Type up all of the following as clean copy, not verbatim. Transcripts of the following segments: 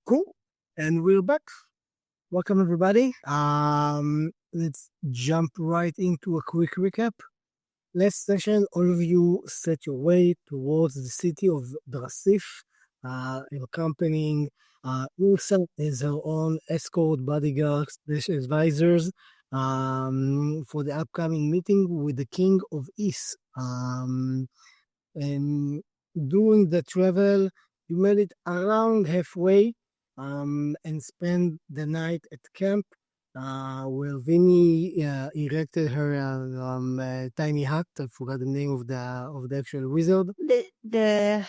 Cool. And we're back. Welcome everybody. Let's jump right into a quick recap. Last session, all of you set your way towards the city of Drasif, accompanying Ursa as her own escort bodyguards, advisors, for the upcoming meeting with the King of Is. And during the travel, you made it around halfway, and spent the night at camp, where Vinny erected her tiny hut. I forgot the name of the actual wizard. The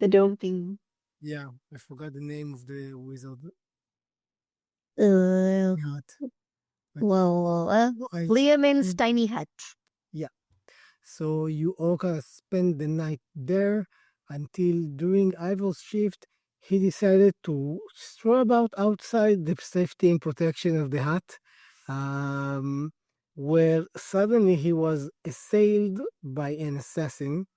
dome thing. Yeah, I forgot the name of the wizard. Hut. Liamin's tiny hut. Yeah. So you all kind of spend the night there until during Ivor's shift, he decided to stroll about outside the safety and protection of the hut, where suddenly he was assailed by an assassin.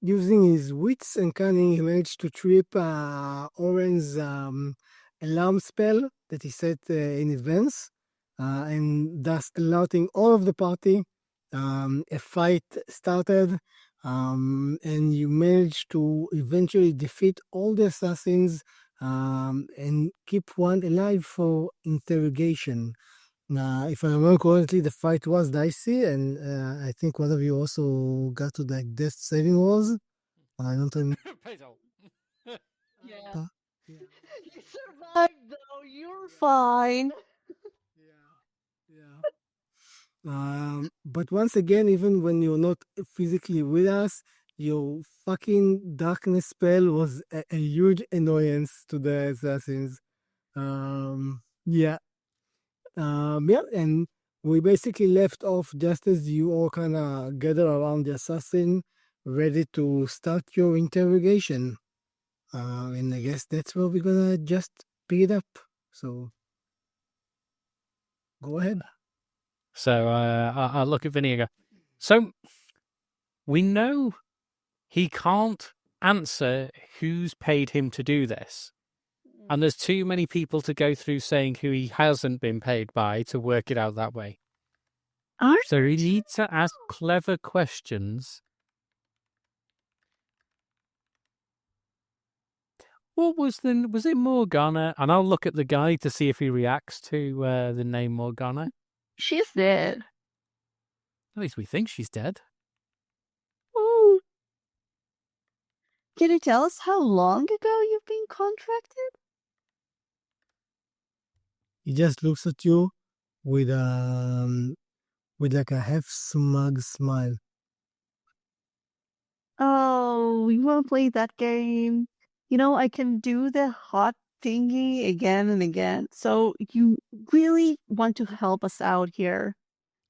Using his wits and cunning, he managed to trip Oren's alarm spell that he set in advance, and thus alerting all of the party. A fight started, and you managed to eventually defeat all the assassins, and keep one alive for interrogation. If I remember correctly, the fight was dicey, and I think one of you also got to like death saving walls. I don't remember. Yeah. You survived though. You're fine. Yeah. But once again, even when you're not physically with us, your fucking darkness spell was a huge annoyance to the assassins. Yeah. Yeah, and we basically left off just as you all kind of gather around the assassin, ready to start your interrogation. And I guess that's where we're gonna just pick it up. So, go ahead. So I'll look at Vinny and go, so we know he can't answer who's paid him to do this. And there's too many people to go through saying who he hasn't been paid by to work it out that way. So he needs to ask clever questions. What was it Morgana? And I'll look at the guy to see if he reacts to the name Morgana. She's dead. At least we think she's dead. Ooh. Can you tell us how long ago you've been contracted? He just looks at you with like a half smug smile. Oh, we won't play that game. You know, I can do the hot thingy again and again. So you really want to help us out here.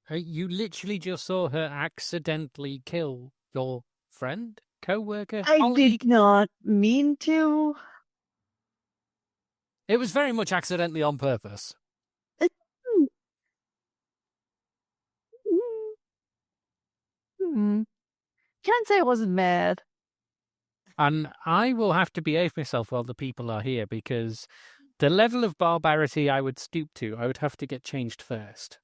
You literally just saw her accidentally kill your friend, co-worker, I colleague. did not mean to. It was very much accidentally on purpose. Can't say I wasn't mad. And I will have to behave myself while the people are here, because the level of barbarity I would stoop to, I would have to get changed first.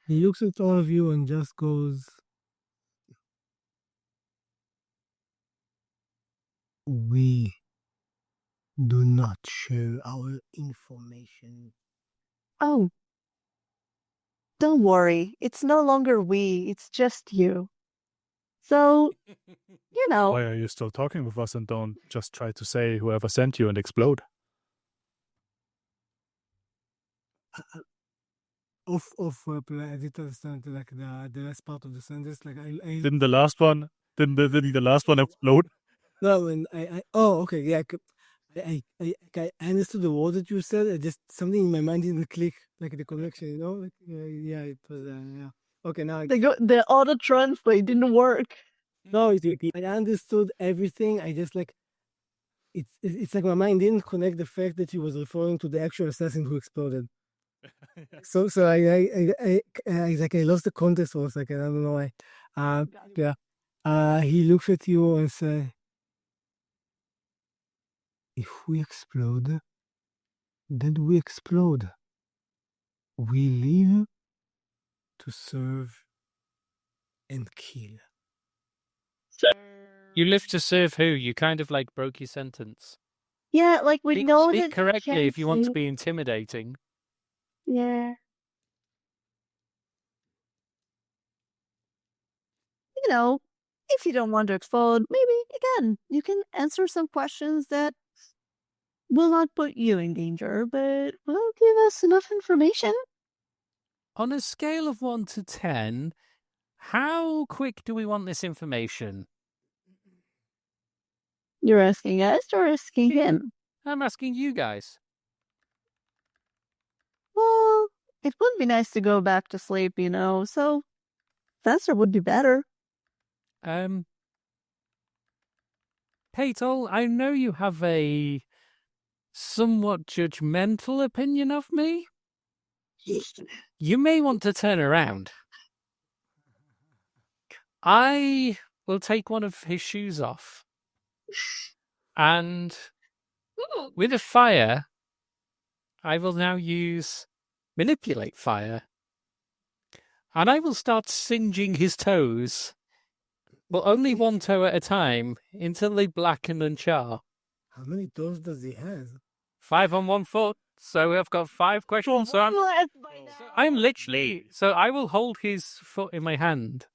He looks at all of you and just goes, "We do not share our information." Oh. Don't worry. It's no longer we. It's just you. So, you know. Why are you still talking with us and don't just try to say whoever sent you and explode? I didn't understand like the last part of the sentence. Like Didn't the last one explode? No, and okay, yeah. I understood the word that you said. Just something in my mind didn't click, like the connection, you know. Like, yeah, it was yeah. Okay, now The auto translate didn't work. No, I understood everything. I just like it's like my mind didn't connect the fact that he was referring to the actual assassin who exploded. So I lost the context for a second. I don't know why. Yeah. He looks at you and says, "If we explode, then we explode. We live to serve and kill." You live to serve who? You kind of like broke your sentence. Yeah, like we know Speak that correctly if you want to say- be intimidating. Yeah. You know, if you don't want to explode, maybe again you can answer some questions that will not put you in danger, but will give us enough information. On a scale of 1 to 10, how quick do we want this information? You're asking us or asking him? I'm asking you guys. Well, it would be nice to go back to sleep, so faster would be better. Patel, I know you have a somewhat judgmental opinion of me. You may want to turn around. I will take one of his shoes off. And with a fire, I will now use manipulate fire. And I will start singeing his toes. Well, only one toe at a time until they blacken and char. How many toes does he have? 5 on 1 foot. So I've got 5 questions. So I'm literally. So I will hold his foot in my hand,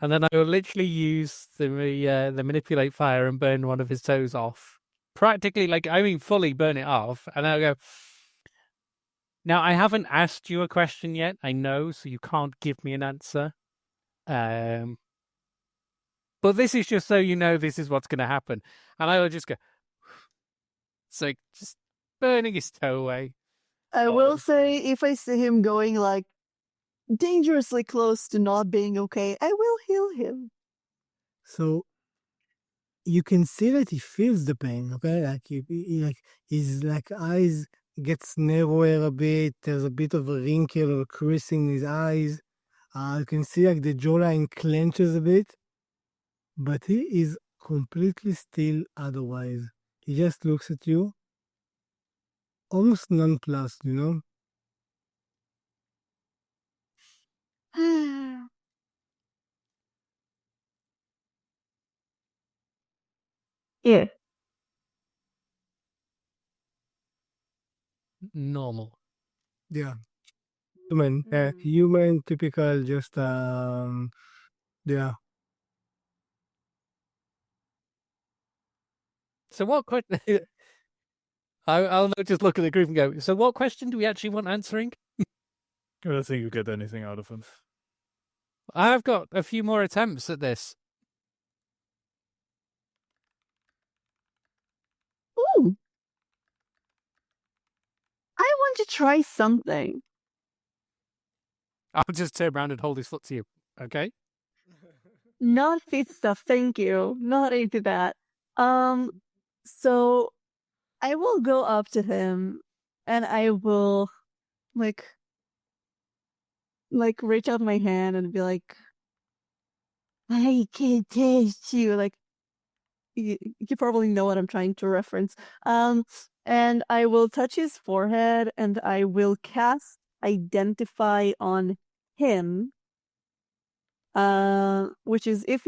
and then I will literally use the manipulate fire and burn one of his toes off. Practically, fully burn it off, and I'll go. Now I haven't asked you a question yet. I know, so you can't give me an answer. But this is just so you know this is what's going to happen, and I will just go. So just burning his toe away. I will say, if I see him going dangerously close to not being okay, I will heal him. So you can see that he feels the pain, okay? His eyes gets narrower a bit. There's a bit of a wrinkle or crease in his eyes. You can see the jawline clenches a bit, but he is completely still otherwise. He just looks at you, almost nonplussed, Yeah. Normal. Yeah. Human, typical, just, yeah. So what question? I'll just look at the group and go. So what question do we actually want answering? I don't think you get anything out of him. I've got a few more attempts at this. Ooh. I want to try something. I'll just turn around and hold his foot to you. Okay. Not feet stuff, thank you. Not into that. So I will go up to him and I will like reach out my hand and be like, I can taste you. Like you probably know what I'm trying to reference. And I will touch his forehead and I will cast identify on him. Which is if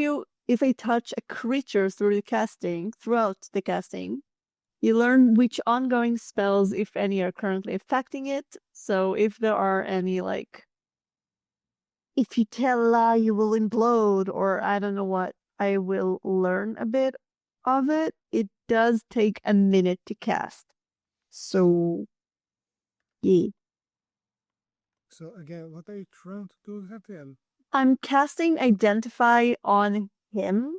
I touch a creature throughout the casting, you learn which ongoing spells, if any, are currently affecting it. So if there are any if you tell a lie, you will implode, or I don't know what, I will learn a bit of it. It does take a minute to cast. So, yeah. So again, what are you trying to do exactly? I'm casting Identify on him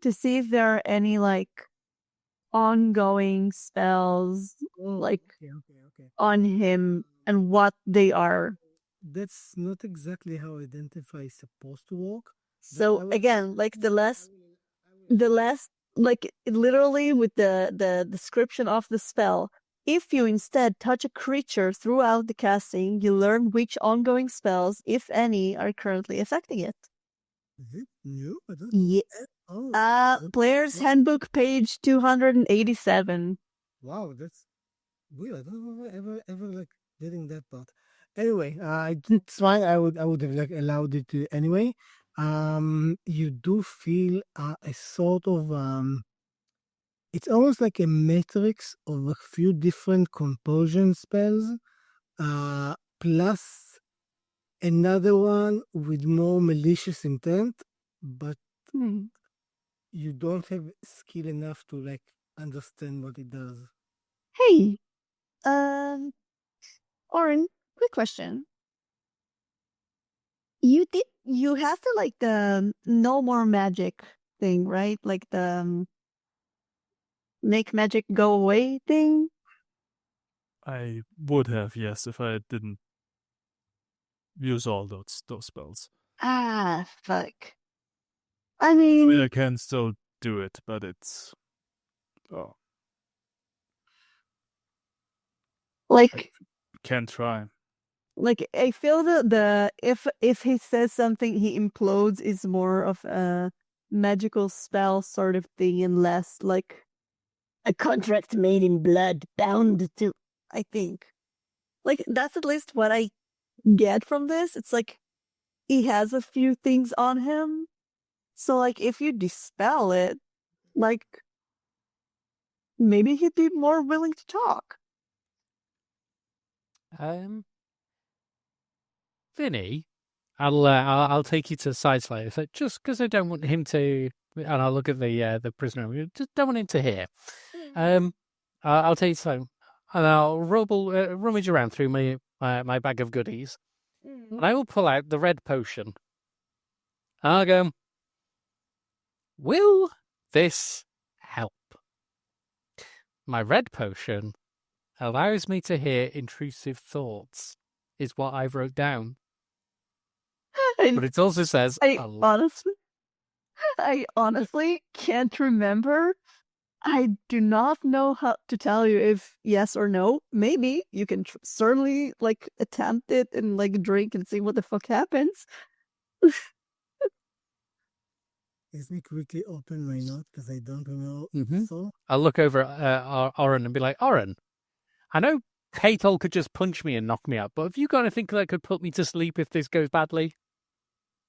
to see if there are any ongoing spells on him and what they are. That's not exactly how Identify is supposed to work. So again, the less literally with the description of the spell, If you instead touch a creature throughout the casting, you learn which ongoing spells, if any, are currently affecting it. Is it new? I don't. Yeah. Oh, Player's Handbook, page 287. wow, that's weird. I don't remember ever like reading that part. Anyway, it's fine. I would have like allowed it to anyway. You do feel a sort of it's almost like a matrix of a few different compulsion spells, plus another one with more malicious intent, but you don't have skill enough to like understand what it does. Hey, Oren, quick question. You have the no more magic thing, right? Like the make magic go away thing. I would have, yes, if I didn't use all those spells. Ah, fuck. I I mean, mean, I can still do it, but it's like can't try. I feel that if he says something, he implodes is more of a magical spell sort of thing and less like a contract made in blood, bound to. I think, like that's at least what I get from this. It's like he has a few things on him, so like if you dispel it, like maybe he'd be more willing to talk. Vinny, I'll take you to the side slightly. So just because I don't want him to, and I'll look at the prisoner. I just don't want him to hear. I'll tell you so, and I'll rummage around through my bag of goodies, and I will pull out the red potion. And I'll go, will this help? My red potion allows me to hear intrusive thoughts, is what I've wrote down. But it also says I honestly can't remember. I do not know how to tell you if yes or no. Maybe you can certainly like attempt it and like drink and see what the fuck happens. Let me quickly open my note because I don't know. So I'll look over at Oren and be like, Oren, I know Patol could just punch me and knock me out, but have you got anything that could put me to sleep if this goes badly?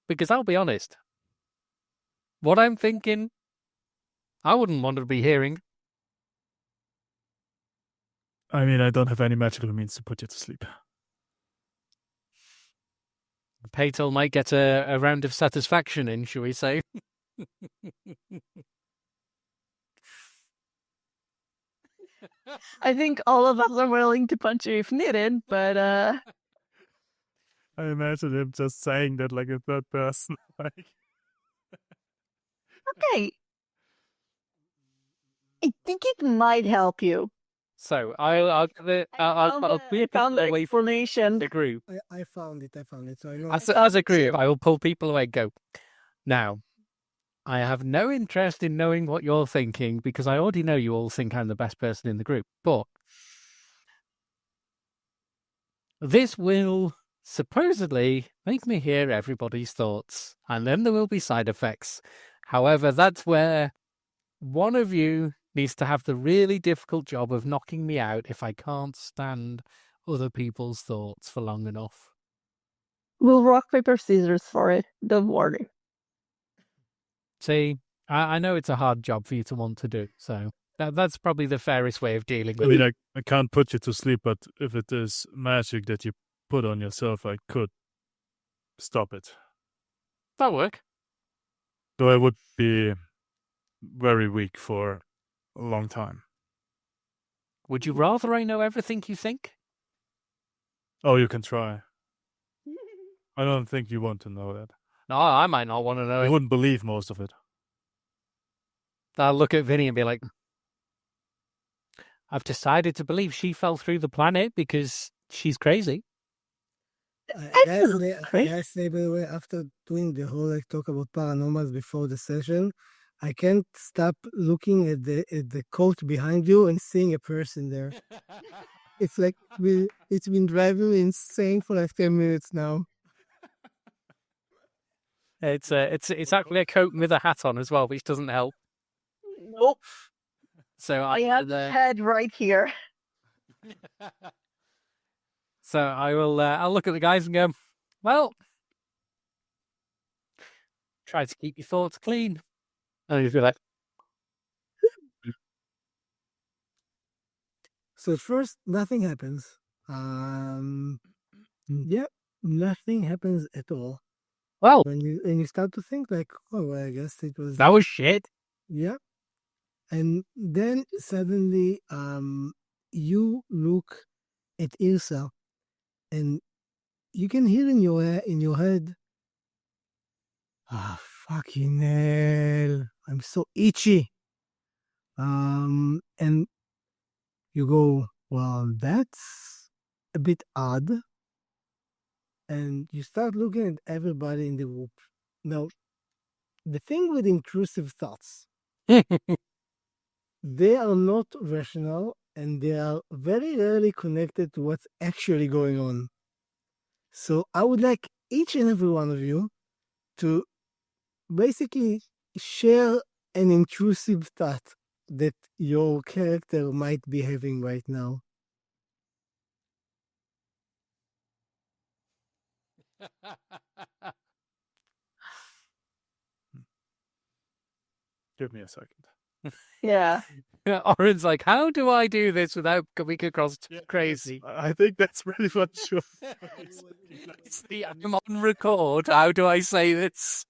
Because I'll be honest, what I'm thinking, I wouldn't want to be hearing. I mean, I don't have any magical means to put you to sleep. Patol might get a round of satisfaction in, shall we say? I think all of us are willing to punch you if needed, but I imagine him just saying that like a third person. Like, okay. I think it might help you. So I'll found the away explanation. the group. I found it. So I know. As a group, I will pull people away. Go now. I have no interest in knowing what you're thinking because I already know you all think I'm the best person in the group. But this will supposedly make me hear everybody's thoughts, and then there will be side effects. However, that's where one of you needs to have the really difficult job of knocking me out if I can't stand other people's thoughts for long enough. We'll rock, paper, scissors for it. Don't worry. See, I know it's a hard job for you to want to do, so that's probably the fairest way of dealing with I mean, it. I can't put you to sleep, but if it is magic that you put on yourself, I could stop it. That'll work. Though I would be very weak for a long time. Would you rather I know everything you think? Oh, you can try. I don't think you want to know that. No, I might not want to know You it. wouldn't believe most of it. I'll look at Vinny and be like, I've decided to believe she fell through the planet because she's crazy. Yes, by the way, after doing the whole like talk about paranormals before the session, I can't stop looking at the coat behind you and seeing a person there. It's like it's been driving me insane for like 10 minutes now. It's actually a coat with a hat on as well, which doesn't help. Nope. So I have the head right here. So I will. I'll look at the guys and go, well, try to keep your thoughts clean. And he'll be like, So at first, nothing happens. Yeah, nothing happens at all. well, And you start to think like, oh, well, I guess it was. that was shit. Yeah. And then suddenly, you look at Ilsa, and you can hear in your head, ah, fucking hell, I'm so itchy. And you go, well, that's a bit odd. And you start looking at everybody in the group. Now, the thing with intrusive thoughts, they are not rational and they are very rarely connected to what's actually going on. So I would like each and every one of you to basically share an intrusive thought that your character might be having right now. Give me a second. Yeah. Oren's like, how do I do this without coming across too crazy? I think that's really what you. It's the I'm on record. How do I say this?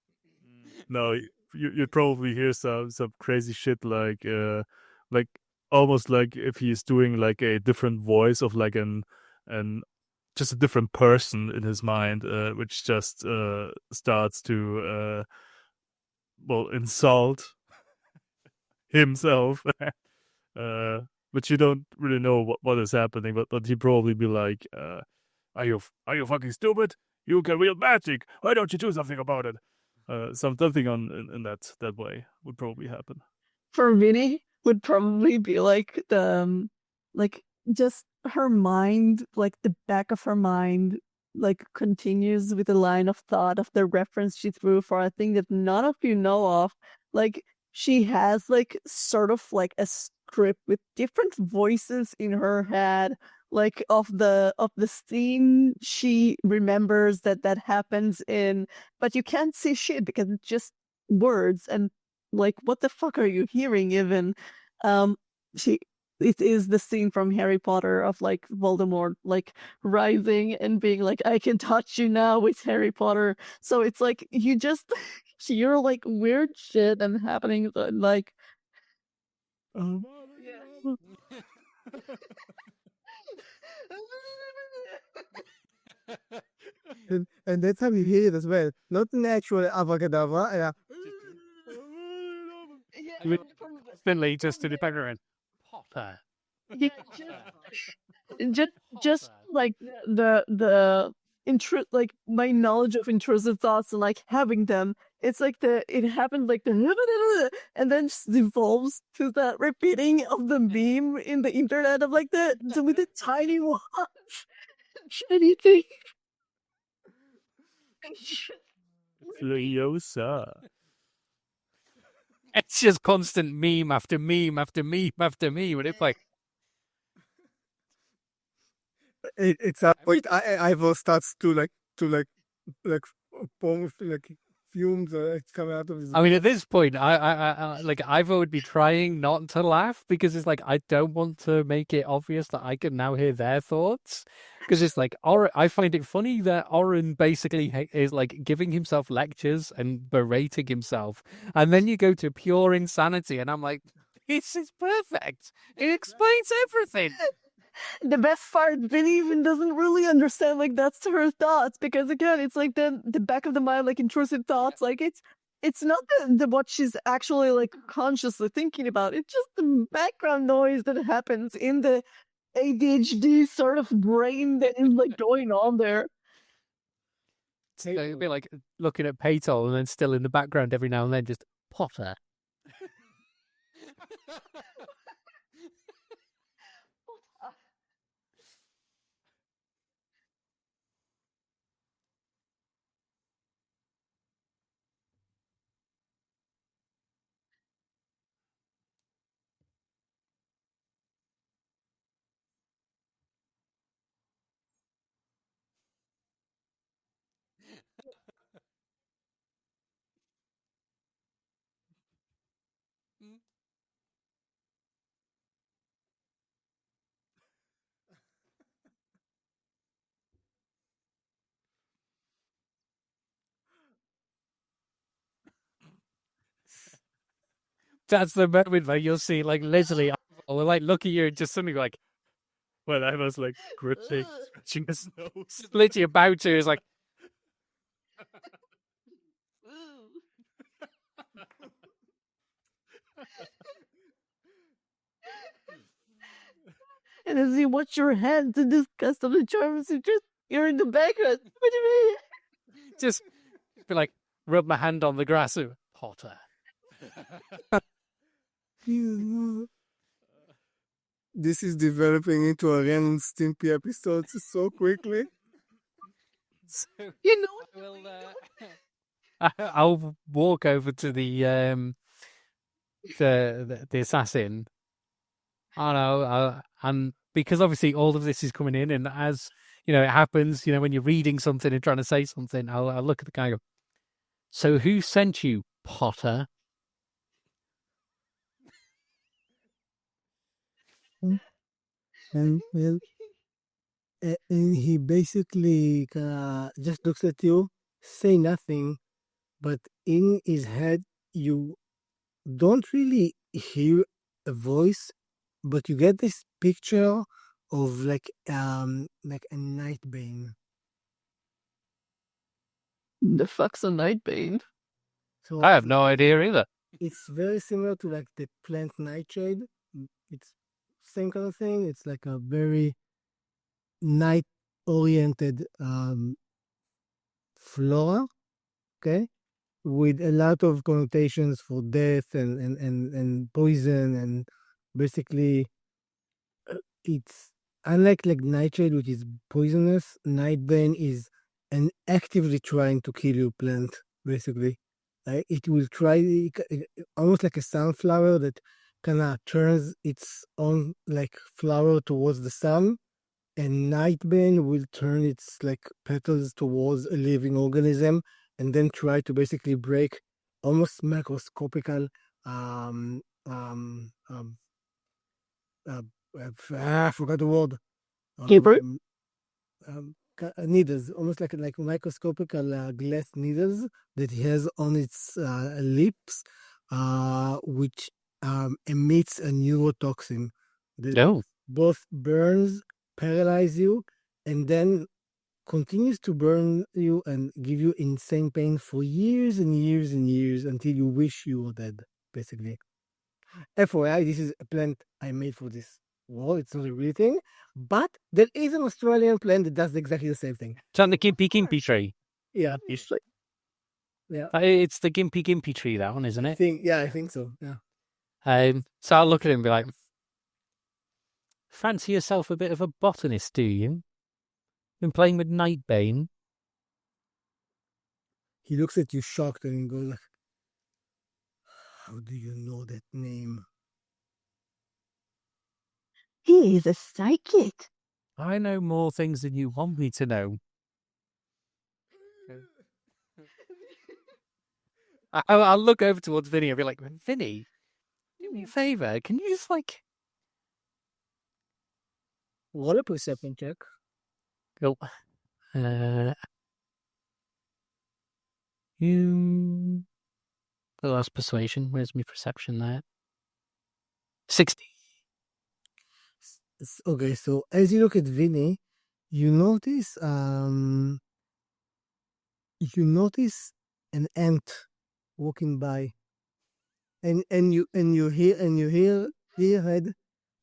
No, you'd probably hear some crazy shit like almost like if he's doing like a different voice of like an just a different person in his mind, which just starts to insult himself. But you don't really know what is happening. But he'd probably be like, "Are you fucking stupid? You can wield magic. Why don't you do something about it?" Something in that way would probably happen. For Vinny, would probably be like like just her mind, like the back of her mind, like continues with a line of thought of the reference she threw for a thing that none of you know of. Like she has like sort of like a script with different voices in her head, like of the scene she remembers that happens in, but you can't see shit because it's just words and like what the fuck are you hearing even. She It is the scene from Harry Potter of like Voldemort like rising and being like, I can touch you now with Harry Potter. So it's like you just hear like weird shit and happening like And that's how you hear it as well. Not an actual avacadabra. yeah, Finley just to the background. Potter. yeah, just like the like my knowledge of intrusive thoughts and like having them, it's like it happened like the and then just evolves to that repeating of the meme in the internet of like with the tiny watch shiny thing. Furiosa. It's just constant meme after meme after meme after meme. And it's like, It's a point Ivor starts to like form like fumes come out of his. I mean, at this point, I like Ivo would be trying not to laugh because it's like I don't want to make it obvious that I can now hear their thoughts. Because it's like I find it funny that Oren basically is like giving himself lectures and berating himself, and then you go to pure insanity, and I'm like, this is perfect. It explains everything. The best part, Vinny even doesn't really understand like that's her thoughts, because again, it's like the back of the mind, like intrusive thoughts, like it's not the what she's actually like consciously thinking about. It's just the background noise that happens in the ADHD sort of brain that is like going on there. So you'd be like looking at Paytol and then still in the background every now and then just Potter. That's the moment where you'll see, like, literally, or like look at you and just suddenly like, When I was like scratching his nose. literally about to is like, And as you watch your hand to disgust of the charms, you're in the background. What do you mean? just be like, rub my hand on the grass. Potter. This is developing into a Ren and Stimpy episode so quickly. So You know what I you're will. doing? I'll walk over to the assassin. I know, and because obviously all of this is coming in, and as you know, it happens. You know, when you're reading something and trying to say something, I'll look at the guy and go, "So who sent you, Potter?" And well, and he basically just looks at you, say nothing, but in his head you don't really hear a voice, but you get this picture of like a night bane. The fuck's a Nightbane? So I have no idea either. it's very similar to like the plant nightshade. It's same kind of thing. It's like a very night oriented flora, okay, with a lot of connotations for death and poison, and basically it's unlike like nightshade, which is poisonous. Nightbane is an actively trying to kill your plant, basically. It will try almost like a sunflower that kind of turns its own like flower towards the sun, and Nightbane will turn its like petals towards a living organism and then try to basically break almost microscopical um um um uh, I forgot the word. Gabriel? Needles, almost like microscopical glass needles that he has on its lips, which emits a neurotoxin that No. both burns, paralyze you, and then continues to burn you and give you insane pain for years and years and years until you wish you were dead, basically. FYI, this is a plant I made for this world. It's not a real thing, but there is an Australian plant that does exactly the same thing. Is that the Gimpy tree? Yeah, yeah. It's the Gimpy tree, that one, isn't I it? think so. Yeah. So I'll look at him and be like, fancy yourself a bit of a botanist, do you? Been playing with Nightbane? He looks at you shocked and goes like, "How do you know that name?" He is a psychic. I know more things than you want me to know. I'll look over towards Vinny and be like, Vinny, do me a favor. Can you just like Roll a perception check. go? You. The last persuasion. Where's my perception there? 60. Okay, so as you look at Vinny, you notice an ant walking by, and you hear head,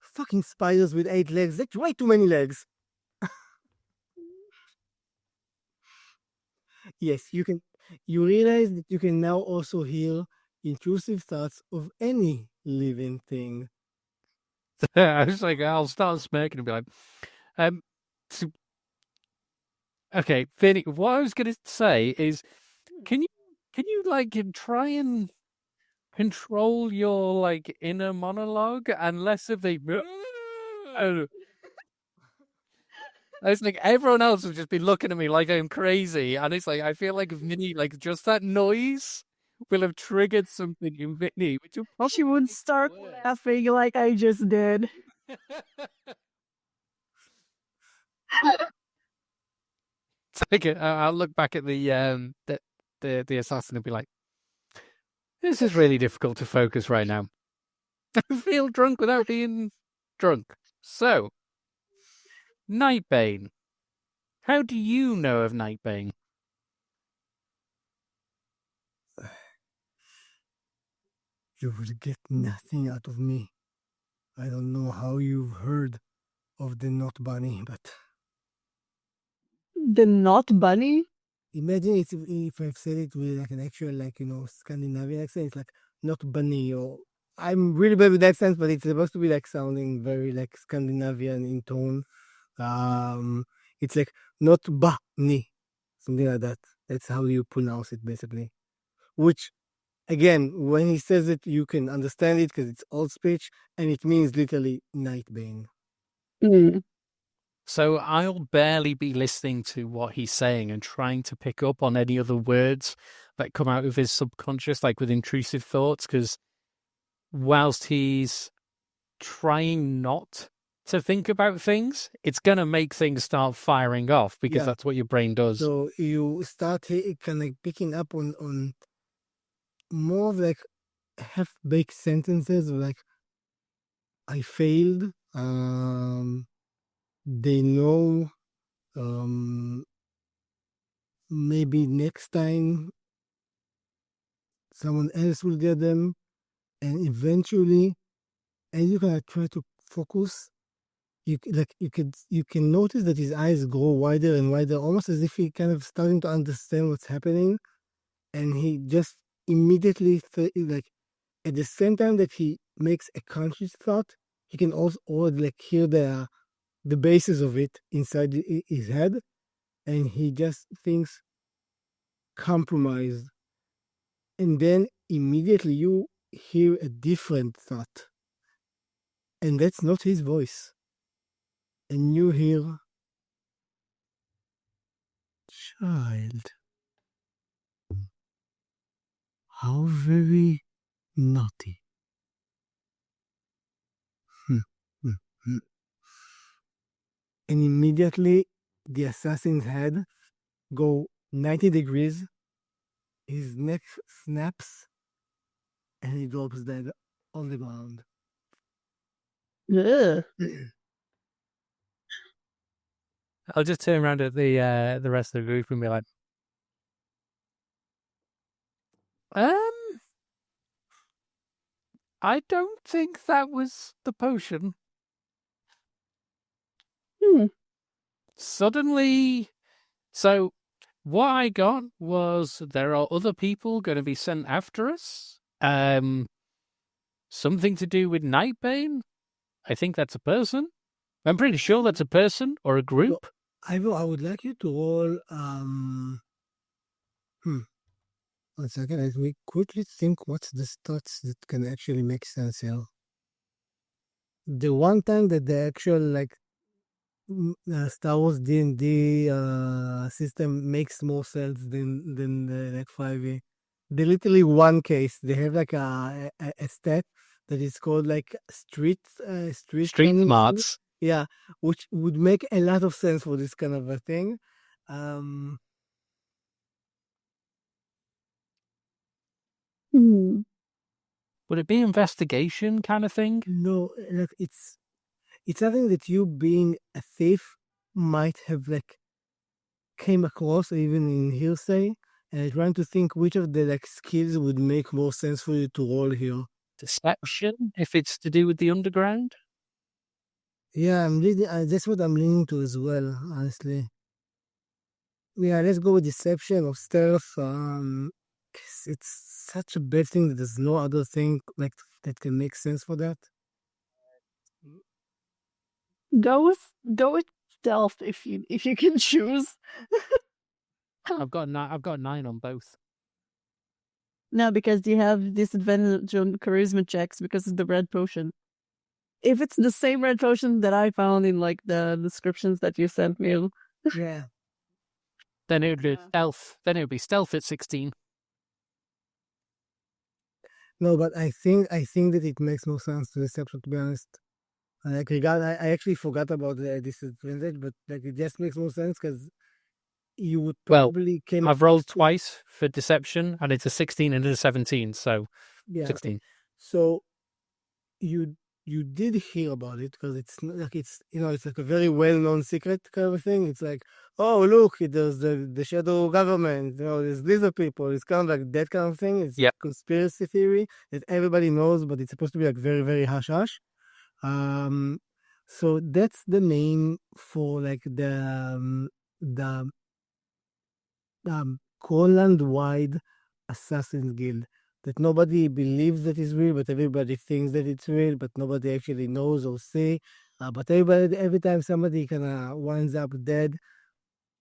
fucking spiders with 8 legs. That's way too many legs. Yes, you realize that you can now also hear intrusive thoughts of any living thing. I was like, I'll start smirking and be like, so, okay, Vinny, what I was going to say is, can you like try and control your like inner monologue and less of the. It's like everyone else has just been looking at me like I'm crazy, and it's like I feel like Vinny, like just that noise will have triggered something in Vinny, which will She would start laughing like I just did. It's like I'll look back at the assassin and be like, "This is really difficult to focus right now. I feel drunk without being drunk." So, Nightbane. How do you know of Nightbane? You will get nothing out of me. I don't know how you've heard of the Not Bunny, but The Not Bunny? imagine if I've said it with like an actual, like, Scandinavian accent. It's like Not Bunny, or I'm really bad with accents, but it's supposed to be like sounding very like Scandinavian in tone. It's like Not Bunny, something like that. That's how you pronounce it, basically. Which, again, when he says it, you can understand it because it's old speech, and it means literally Nightbane. Mm. So I'll barely be listening to what he's saying and trying to pick up on any other words that come out of his subconscious, like with intrusive thoughts, because whilst he's trying not to think about things, it's going to make things start firing off because Yeah. that's what your brain does. So you start kind of picking up on more of like half-baked sentences, like I failed. They know. Maybe next time someone else will get them, and eventually, as you kind of try to focus, you can notice that his eyes grow wider and wider, almost as if he kind of starting to understand what's happening, and he just immediately like at the same time that he makes a conscious thought, he can also already like hear the basis of it inside his head, and he just thinks compromised, and then immediately you hear a different thought, and that's not his voice, and you hear, child, how very naughty. Hmm, hmm, hmm. And immediately the assassin's head go 90 degrees, his neck snaps, and he drops dead on the ground. Ugh. I'll just turn around at the rest of the group and be like, I don't think that was the potion. Suddenly, so what I got was there are other people going to be sent after us. Something to do with Nightbane. I think that's a person. I'm pretty sure that's a person or a group. I would like you to roll. 1 second, as we quickly think what's the stats that can actually make sense here. The one time that the actual like Star Wars D&D system makes more sense than the like 5e. They literally one case. They have like a stat that is called like street smarts. Yeah, which would make a lot of sense for this kind of a thing. Would it be investigation kind of thing? No, like it's something that you being a thief might have like came across even in hearsay, and I'm trying to think which of the like skills would make more sense for you to roll here. Deception, if it's to do with the underground. Yeah, I'm leading. That's what I'm leaning to as well, honestly. Yeah, let's go with deception or stealth. 'Cause it's such a bad thing that there's no other thing like that can make sense for that? Go with stealth if you can choose. I've got 9 on both. No, because you have disadvantage on charisma checks because of the red potion. If it's the same red potion that I found in like the descriptions that you sent me, Yeah. Then it would be stealth. Then it would be stealth at 16. No, but I think that it makes no sense to deception, to be honest. Like I actually forgot about the disadvantage, but like it just makes no sense because you would Well, probably I've rolled twice for deception, and it's a 16 and a 17, so yeah. 16. Okay. So you did hear about it because it's not like it's it's like a very well known secret kind of thing. It's like, oh look, there's the shadow government, there's lizard people. It's kind of like that kind of thing. It's conspiracy theory that everybody knows, but it's supposed to be like very, very hush hush. So that's the name for like the Courland-wide Assassin's Guild that nobody believes that is real, but everybody thinks that it's real, but nobody actually knows or say. But every time somebody kind of winds up dead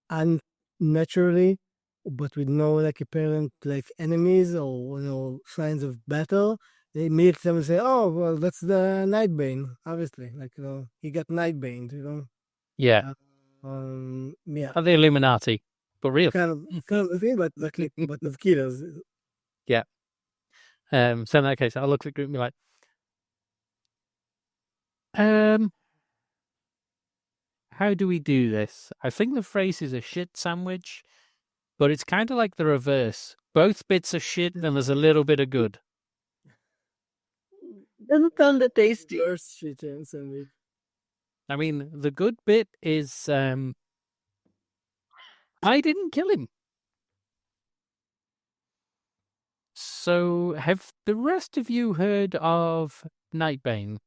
unnaturally, but with no like apparent like enemies or signs of battle, they immediately someone say, "Oh, well, that's the Nightbane." Obviously, like he got Nightbane, Yeah. yeah. Are the Illuminati, but real. Kind of a thing, but with killers. Yeah. So in that case, I'll look at the group and be like, how do we do this? I think the phrase is a shit sandwich, but it's kind of like the reverse. Both bits are shit, and there's a little bit of good. doesn't sound that tasty. Worst shit sandwich. I mean, the good bit is I didn't kill him. So, have the rest of you heard of Nightbane?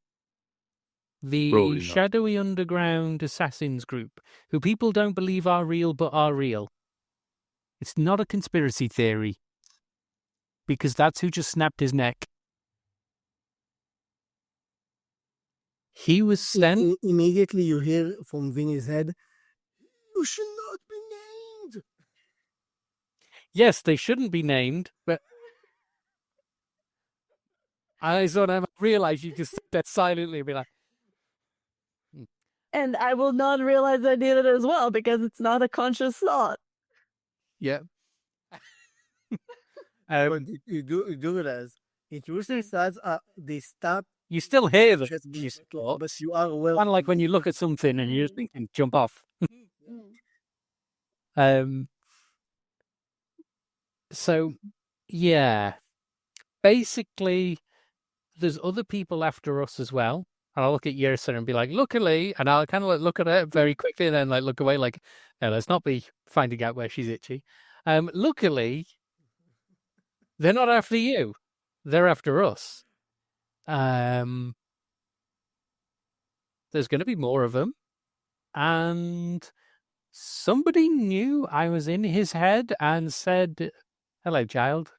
The shadowy underground assassins group, who people don't believe are real but are real. It's not a conspiracy theory, because that's who just snapped his neck. He was sent... Immediately you hear from Vinny's head, "You should not be named." Yes, they shouldn't be named, but I sort of realized you just sit there silently and be like... And I will not realize I did it as well because it's not a conscious thought. Yeah. But you do realize intrusive thoughts they stop. You still hear them, but you are aware. Kind of like when you look at something and you're just thinking, jump off. So, yeah. Basically, there's other people after us as well. And I'll look at Yersa and be like, luckily, and I'll kind of like look at her very quickly and then like look away like, no, let's not be finding out where she's itchy. Luckily, they're not after you. They're after us. There's going to be more of them. And somebody knew I was in his head and said, "Hello, child,"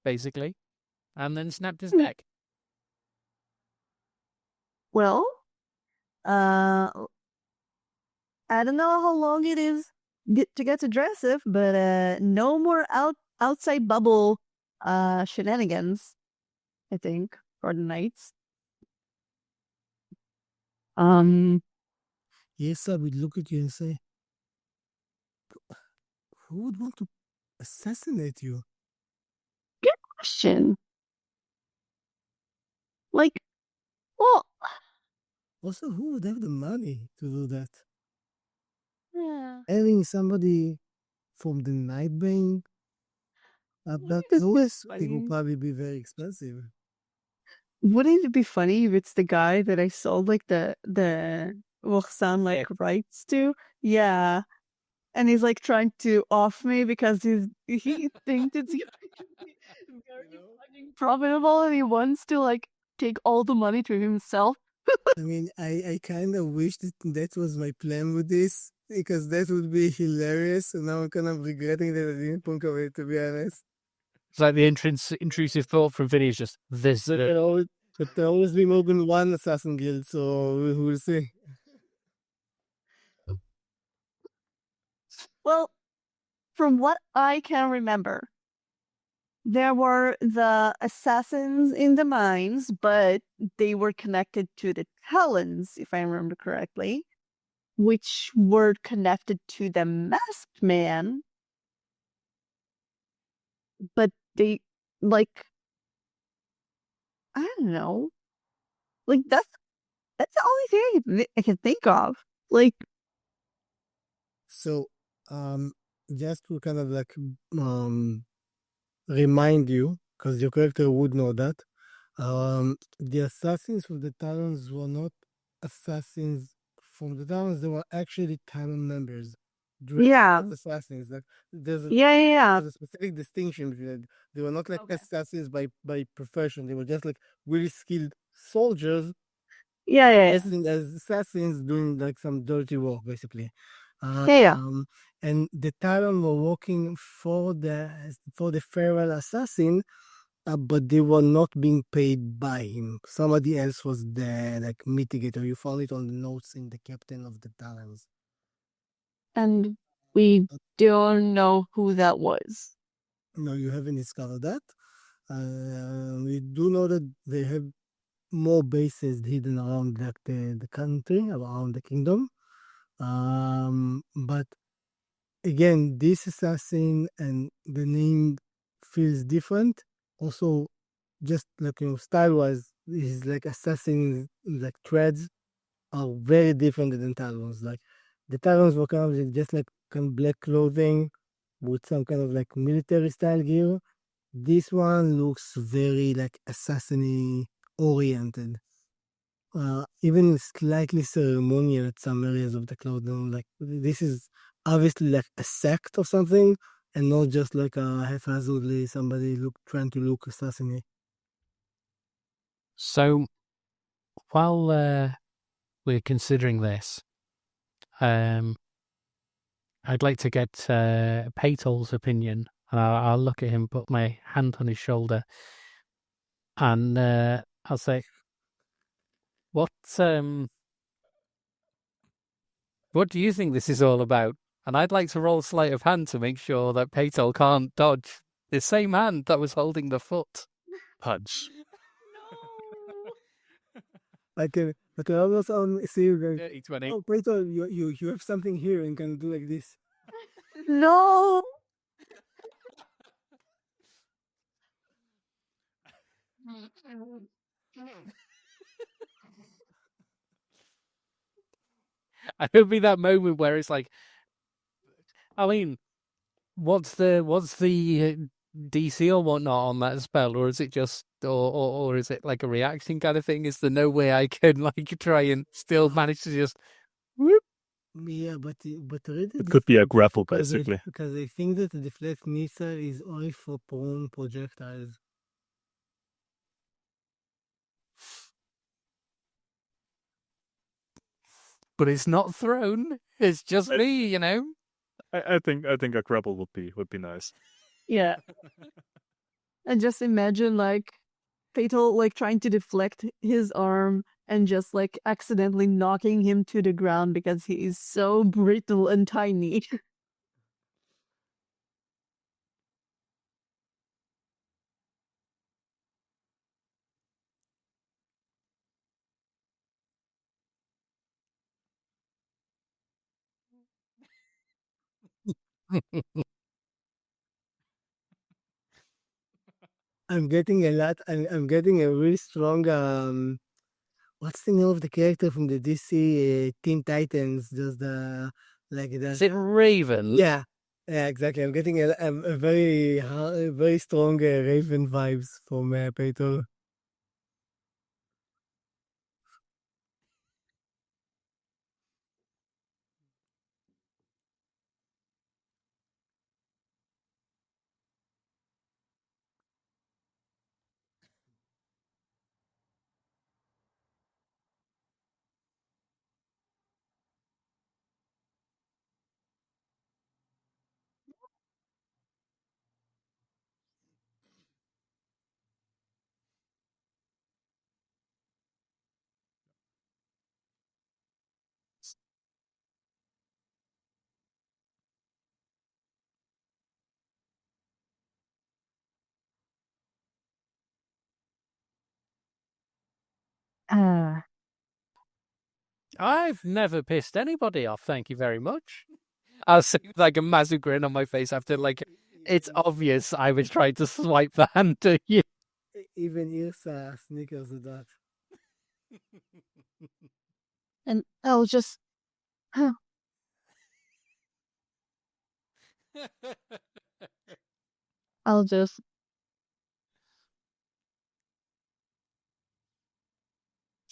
basically, and then snapped his neck. Well, I don't know how long it is to get to Dressif, but no more outside bubble shenanigans, I think, for the nights. Yes, I would look at you and say, "Who would want to assassinate you?" Good question. Like, well, Also, who would have the money to do that? yeah. Having somebody from the Nightbane up that close, it will probably be very expensive. Wouldn't it be funny if it's the guy that I sold like the Wursan like rights to? Yeah. And he's like trying to off me because he thinks it's very fucking profitable and he wants to like take all the money to himself. I mean, I kind of wish that was my plan with this, because that would be hilarious, and now I'm kind of regretting that I didn't think of it, to be honest. It's like the intrusive thought from Vinny is just this. There always be more than one assassin guild, so who will see? Well, from what I can remember, there were the assassins in the mines, but they were connected to the Talons, if I remember correctly, which were connected to the masked man. But they, like, I don't know. Like, that's the only thing I can think of. Like, So, just to kind of like remind you, because your character would know that, the assassins from the Talons were not assassins from the Talons. They were actually Talon members. yeah, Assassins. Like yeah. there's a specific distinction between it. They were not like Okay. assassins by profession. They were just like really skilled soldiers Yeah. acting as assassins doing like some dirty work, basically. Yeah. And the Talon were working for the feral assassin, but they were not being paid by him. Somebody else was the like mitigator. You found it on the notes in the captain of the Talons. And we don't know who that was. No, you haven't discovered that. We do know that they have more bases hidden around like the country, around the kingdom. But again, this assassin and the name feels different. Also, just like style wise, his like assassin like threads are very different than Talons. Like the Talons were kind of just like kind of black clothing with some kind of like military style gear. This one looks very like assassin oriented. Even slightly ceremonial at some areas of the clothing. Like this is obviously like a sect or something, and not just like a haphazardly somebody trying to look assassinate. So while we're considering this, I'd like to get Paytol's opinion, and I'll look at him, put my hand on his shoulder, and I'll say, "What do you think this is all about?" And I'd like to roll sleight of hand to make sure that Paytol can't dodge the same hand that was holding the foot. Punch. I can almost see you guys. Dirty 20. Oh, Plato, you have something here and can do like this. No. And it'll be that moment where it's like, I mean, what's the DC or whatnot on that spell, or is it just, or is it like a reaction kind of thing? Is there no way I can like try and still manage to just whoop? Yeah, but read It could be a grapple, because basically. because I think that the deflect missile is only for prone projectiles. But it's not thrown. It's just I- me, you know. I think a grapple would be nice. Yeah. And just imagine like Fatal like trying to deflect his arm and just like accidentally knocking him to the ground because he is so brittle and tiny. I'm getting a lot. I'm getting a really strong. What's the name of the character from the DC Teen Titans? Just the like Is the it Raven? yeah, yeah, exactly. I'm getting a very very strong Raven vibes from Peter. I've never pissed anybody off, thank you very much. I'll say with like a massive grin on my face after like it's obvious I was trying to swipe the hand to you. Even Ilsa sneakers at that. And I'll just I'll just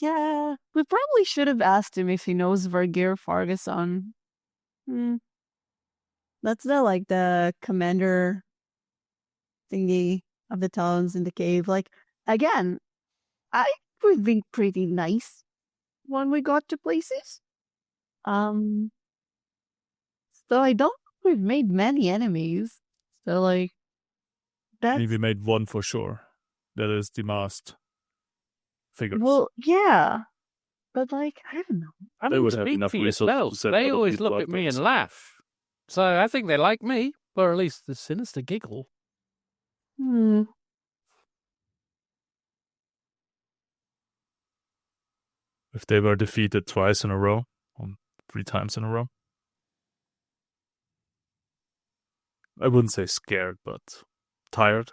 yeah, we probably should have asked him if he knows Vergir Fargason. That's the commander thingy of the Talons in the cave. Like, again, I would be pretty nice when we got to places. So I don't think we've made many enemies. So like I that's mean, we made one for sure. That is the masked figures. well, yeah. But like, I don't know. I They mean, would have speak enough for resources to yourselves. set They other always people look up at me with. and laugh. So I think they like me, or at least the sinister giggle. If they were defeated twice in a row, or 3 times in a row. I wouldn't say scared, but tired.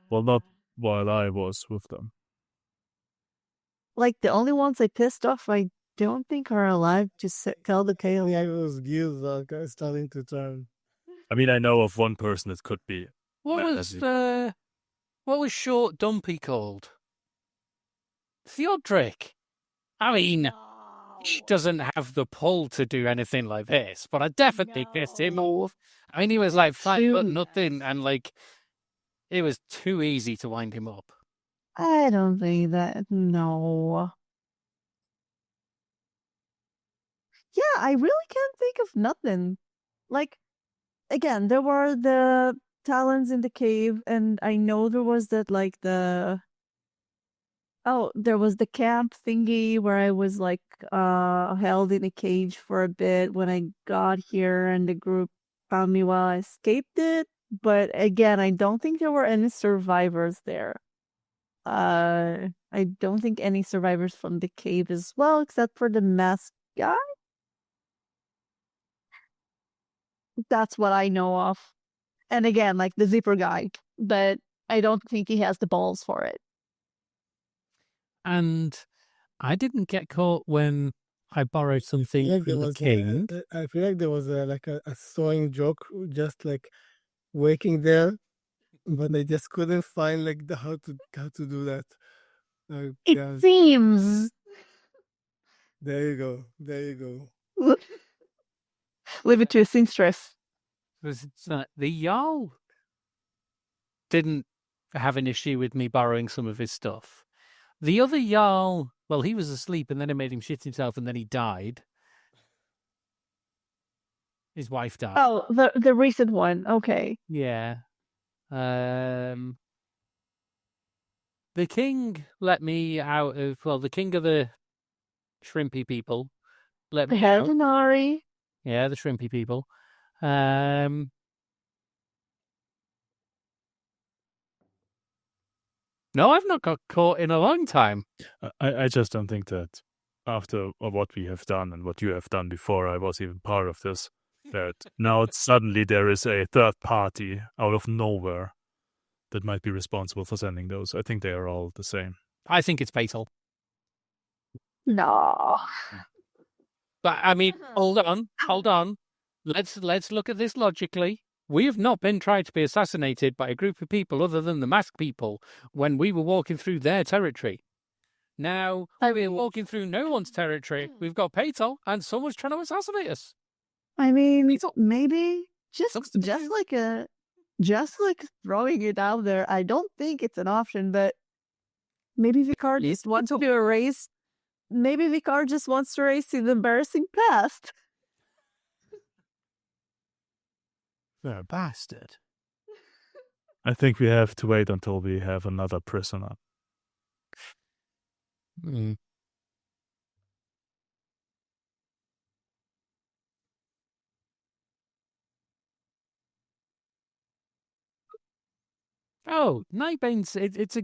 Well, not while I was with them. Like the only ones I pissed off, I don't think are alive to tell the tale. Yeah, those gears are starting to turn. I mean, I know of one person that could be. What was Short Dumpy called? Theodric. I mean, he doesn't have the pull to do anything like this, but I definitely pissed him off. I mean, he was like 5'0" and like it was too easy to wind him up. I don't think that. No. Yeah, I really can't think of nothing. Like, again, there were the talons in the cave, and I know there was that, like, there was the camp thingy where I was, like, held in a cage for a bit when I got here, and the group found me while I escaped it. But again, I don't think there were any survivors there. I don't think any survivors from the cave as well, except for the masked guy. That's what I know of. And again, like the zipper guy, but I don't think he has the balls for it. And I didn't get caught when I borrowed something from the king. I feel like there was a sewing joke, just like working there, but I just couldn't find like how to do that. It seems. There you go. There you go. Leave it to a seamstress. The Jarl didn't have an issue with me borrowing some of his stuff. The other Jarl, well, he was asleep and then it made him shit himself and then he died. His wife died. Oh, the recent one. Okay. Yeah. The king let me out of, well, the king of the shrimpy people let me out. Denari. Yeah, the shrimpy people. No, I've not got caught in a long time. I just don't think that after what we have done and what you have done before I was even part of this, that now suddenly there is a third party out of nowhere that might be responsible for sending those. I think they are all the same. I think it's fatal. No. But I mean, hold on. Let's look at this logically. We have not been tried to be assassinated by a group of people other than the masked people when we were walking through their territory. Now, we're walking through no one's territory. We've got Patel, and someone's trying to assassinate us. I mean, maybe just like throwing it out there. I don't think it's an option, but maybe Vicar just wants to erase. Maybe Vicar just wants to erase his embarrassing past. You're a bastard. I think we have to wait until we have another prisoner. Oh, Nightbane's it's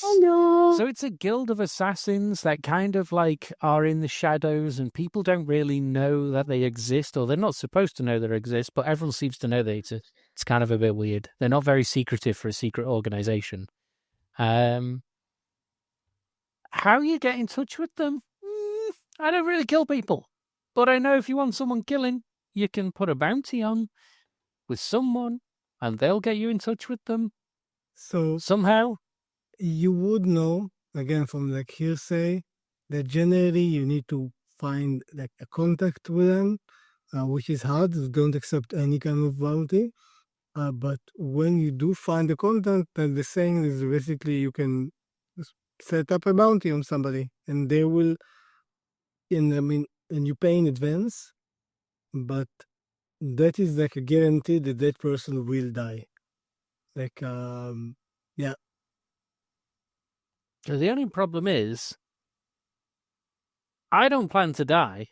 Oh no. so it's a guild of assassins that kind of like are in the shadows, and people don't really know that they exist, or they're not supposed to know they exist, but everyone seems to know that it's kind of a bit weird. They're not very secretive for a secret organization. How you get in touch with them? I don't really kill people, but I know if you want someone killing, you can put a bounty on with someone, and they'll get you in touch with them So somehow. you would know, again, from like hearsay, that generally you need to find like a contact with them, which is hard. You don't accept any kind of bounty. But when you do find the contact, then the saying is basically you can set up a bounty on somebody, and they will, and you pay in advance, but that is like a guarantee that that person will die. Like, yeah. So the only problem is, I don't plan to die,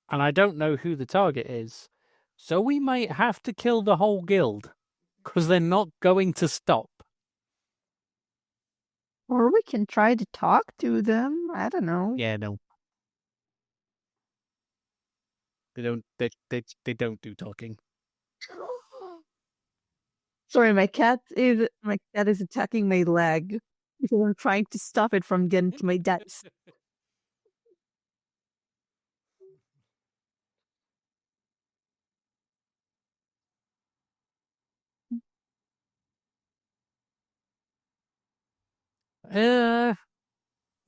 and I don't know who the target is, so we might have to kill the whole guild, because they're not going to stop. Or we can try to talk to them. I don't know. Yeah, no. They don't. They don't do talking. Sorry, my cat is attacking my leg because I'm trying to stop it from getting to my desk.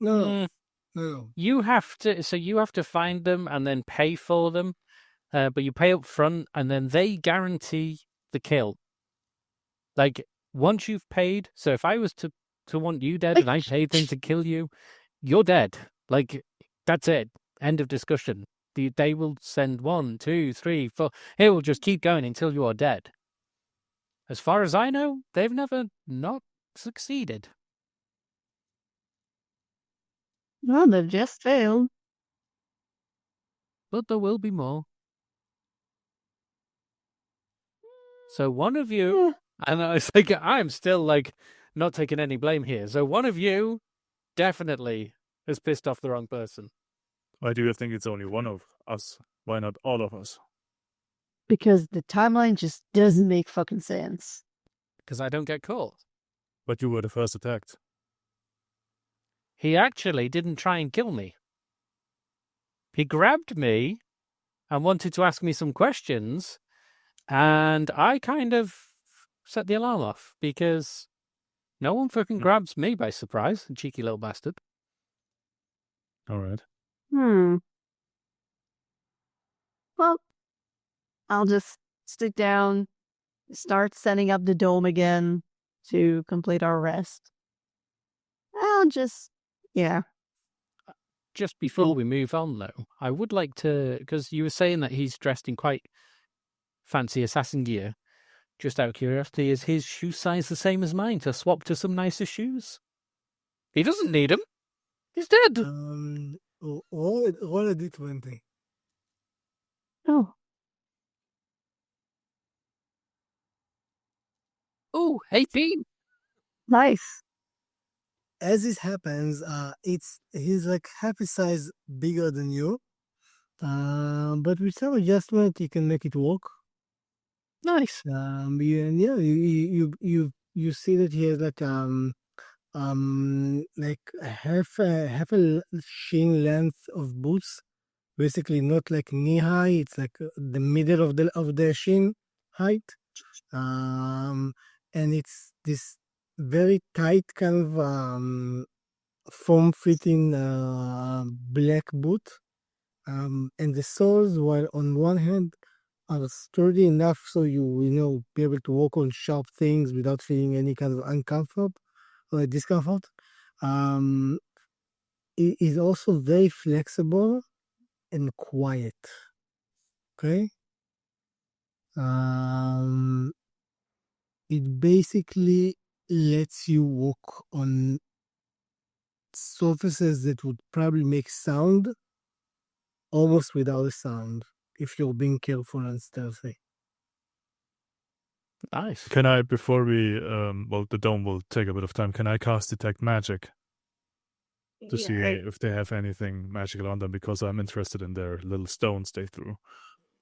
No, Mm, no. you have to find them and then pay for them, but you pay up front, and then they guarantee the kill. Like, once you've paid, so if I was to want you dead and I paid them to kill you, you're dead. Like, that's it. End of discussion. They will send 1, 2, 3, 4. It will just keep going until you are dead. As far as I know, they've never not succeeded. No, they've just failed. But there will be more. So one of you, Yeah. and it's like, I'm still like not taking any blame here. So one of you definitely has pissed off the wrong person. Why do you think it's only one of us? Why not all of us? Because the timeline just doesn't make fucking sense. Because I don't get caught. But you were the first attacked. He actually didn't try and kill me. He grabbed me and wanted to ask me some questions, and I kind of set the alarm off because no one fucking grabs me by surprise, cheeky little bastard. All right. Well, I'll just sit down, start setting up the dome again to complete our rest. I'll just, yeah. Just before we move on, though, I would like to, because you were saying that he's dressed in quite fancy assassin gear. Just out of curiosity, is his shoe size the same as mine to swap to some nicer shoes? He doesn't need them. He's dead. Roll a d20. Oh, Oh, 18. nice. As this happens, he's like half a size bigger than you. But with some adjustment, you can make it work. Nice. And yeah, you see that he has like half a shin length of boots, basically not like knee high. It's like the middle of the shin height. And it's this very tight kind of form-fitting black boot. And the soles, while on one hand are sturdy enough so you be able to walk on sharp things without feeling any kind of uncomfort or discomfort. It is also very flexible and quiet. Okay. It basically lets you walk on surfaces that would probably make sound almost without a sound if you're being careful and stealthy. Nice. Can I, before we, the dome will take a bit of time, can I cast Detect Magic to see if they have anything magical on them? Because I'm interested in their little stones they threw.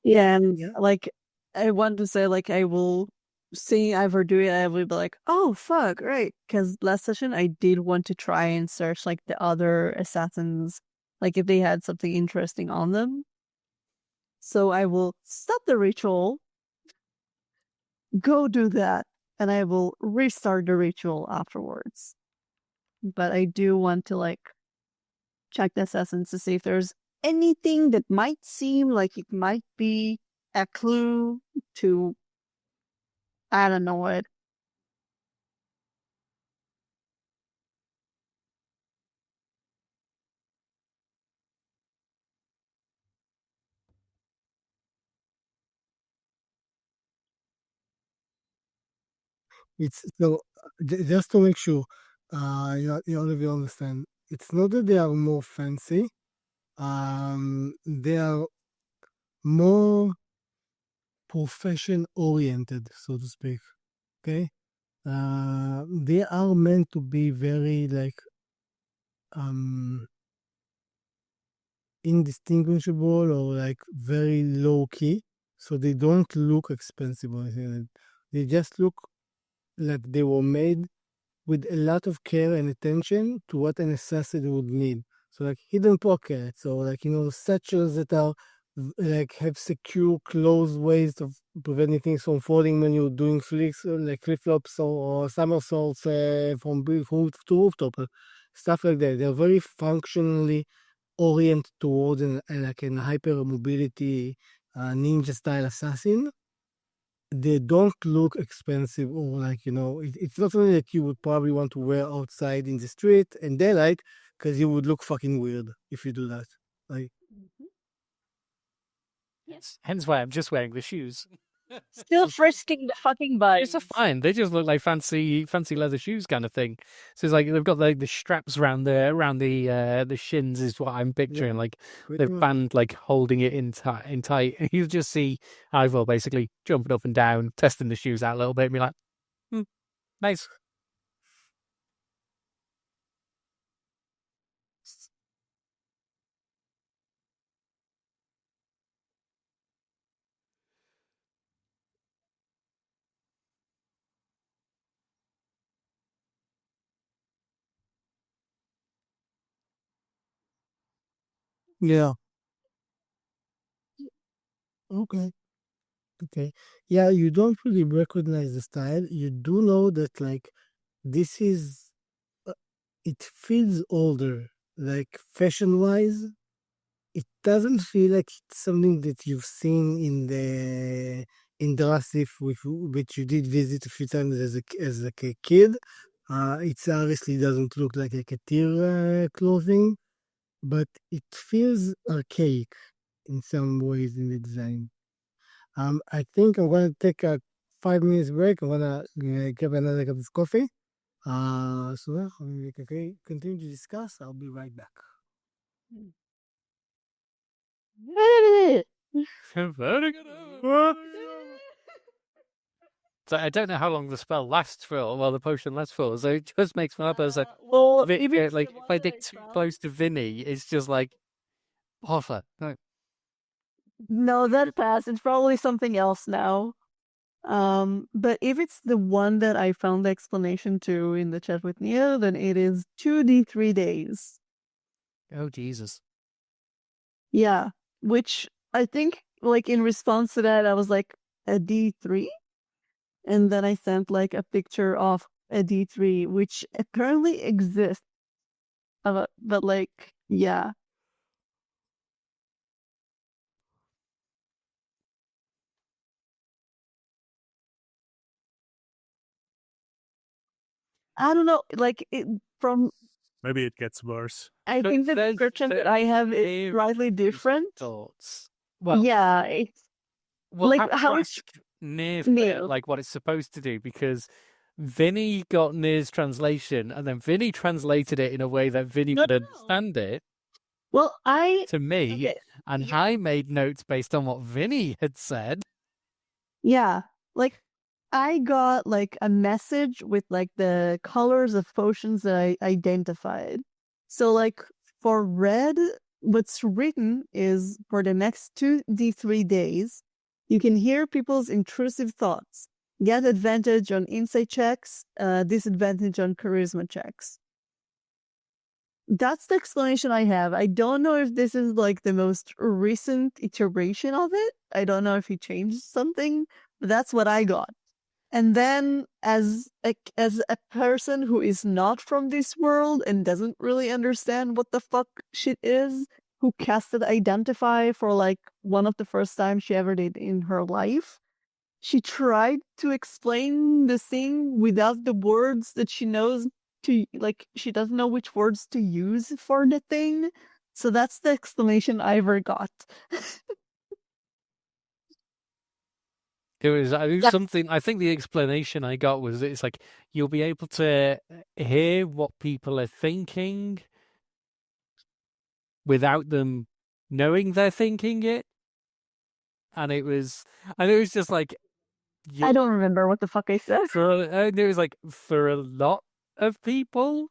Yeah, and like, I want to say, like, I will see Ivor do it, I will be like, oh, fuck, right. Because last session, I did want to try and search, like, the other assassins, like, if they had something interesting on them. So I will stop the ritual, go do that, and I will restart the ritual afterwards. But I do want to, like, check the assassins to see if there's anything that might seem like it might be a clue to, I don't know what. It's so just to make sure, all of you understand. It's not that they are more fancy. They are more profession oriented, so to speak. Okay, they are meant to be very like indistinguishable or like very low key, so they don't look expensive or anything. They just look like they were made with a lot of care and attention to what an assassin would need. So like hidden pockets or like satchels that are like have secure closed ways of preventing things from falling when you're doing flicks like flip flops or somersaults from roof to rooftop, stuff like that. They're very functionally oriented towards like a hyper mobility ninja style assassin. They don't look expensive or like it's not something that you would probably want to wear outside in the street in daylight, because you would look fucking weird if you do that. Like, Hence why I'm just wearing the shoes. Still frisking the fucking bugs. It's fine. They just look like fancy leather shoes kind of thing. So it's like they've got the straps around the shins is what I'm picturing. Like pretty the much. band like holding it in tight. And you just see Ivor basically jumping up and down, testing the shoes out a little bit, and be like, nice. Yeah. Okay. Okay. Yeah, you don't really recognize the style. You do know that like this is it feels older, like fashion wise. It doesn't feel like it's something that you've seen in Drasif, which you did visit a few times as like a kid. It obviously doesn't look like a Katir clothing, but it feels archaic in some ways in the design. I think I'm gonna take a 5 minutes break. I'm gonna grab another cup of coffee. So yeah, we can continue to discuss. I'll be right back. So I don't know how long the spell lasts for, well, the potion lasts for. So it just makes me up as a Well, like if I dig too close to Vinny, it's just like Potter. no, that passed. It's probably something else now. But if it's the one that I found the explanation to in the chat with Nia, then it is 2d3 days. Oh Jesus. Yeah, which I think, like, in response to that, I was like, a D3? And then I sent, like, a picture of a D3, which apparently exists. But like, yeah. I don't know, like, from... Maybe it gets worse. I think the description that I have is slightly different. Thoughts. Well, Yeah, it's... We'll like, have to how it's... ask Niv Neil. like what it's supposed to do, because Vinny got Niv's translation and then Vinny translated it in a way that Vinny would understand it Well, to me, okay. and I made notes based on what Vinny had said. Yeah, like, I got like a message with like the colors of potions that I identified. So like for red, what's written is for the next 2d3 days, you can hear people's intrusive thoughts. Get advantage on insight checks, disadvantage on charisma checks. That's the explanation I have. I don't know if this is like the most recent iteration of it. I don't know if he changed something, but that's what I got. And then as a person who is not from this world and doesn't really understand what the fuck shit is, who casted Identify for like one of the first times she ever did in her life, she tried to explain the thing without the words that she knows to, like, she doesn't know which words to use for the thing. So that's the explanation I ever got. It was something. I think the explanation I got was it's like you'll be able to hear what people are thinking without them knowing they're thinking it, and it was just like I don't remember what the fuck I said. it was like for a lot of people.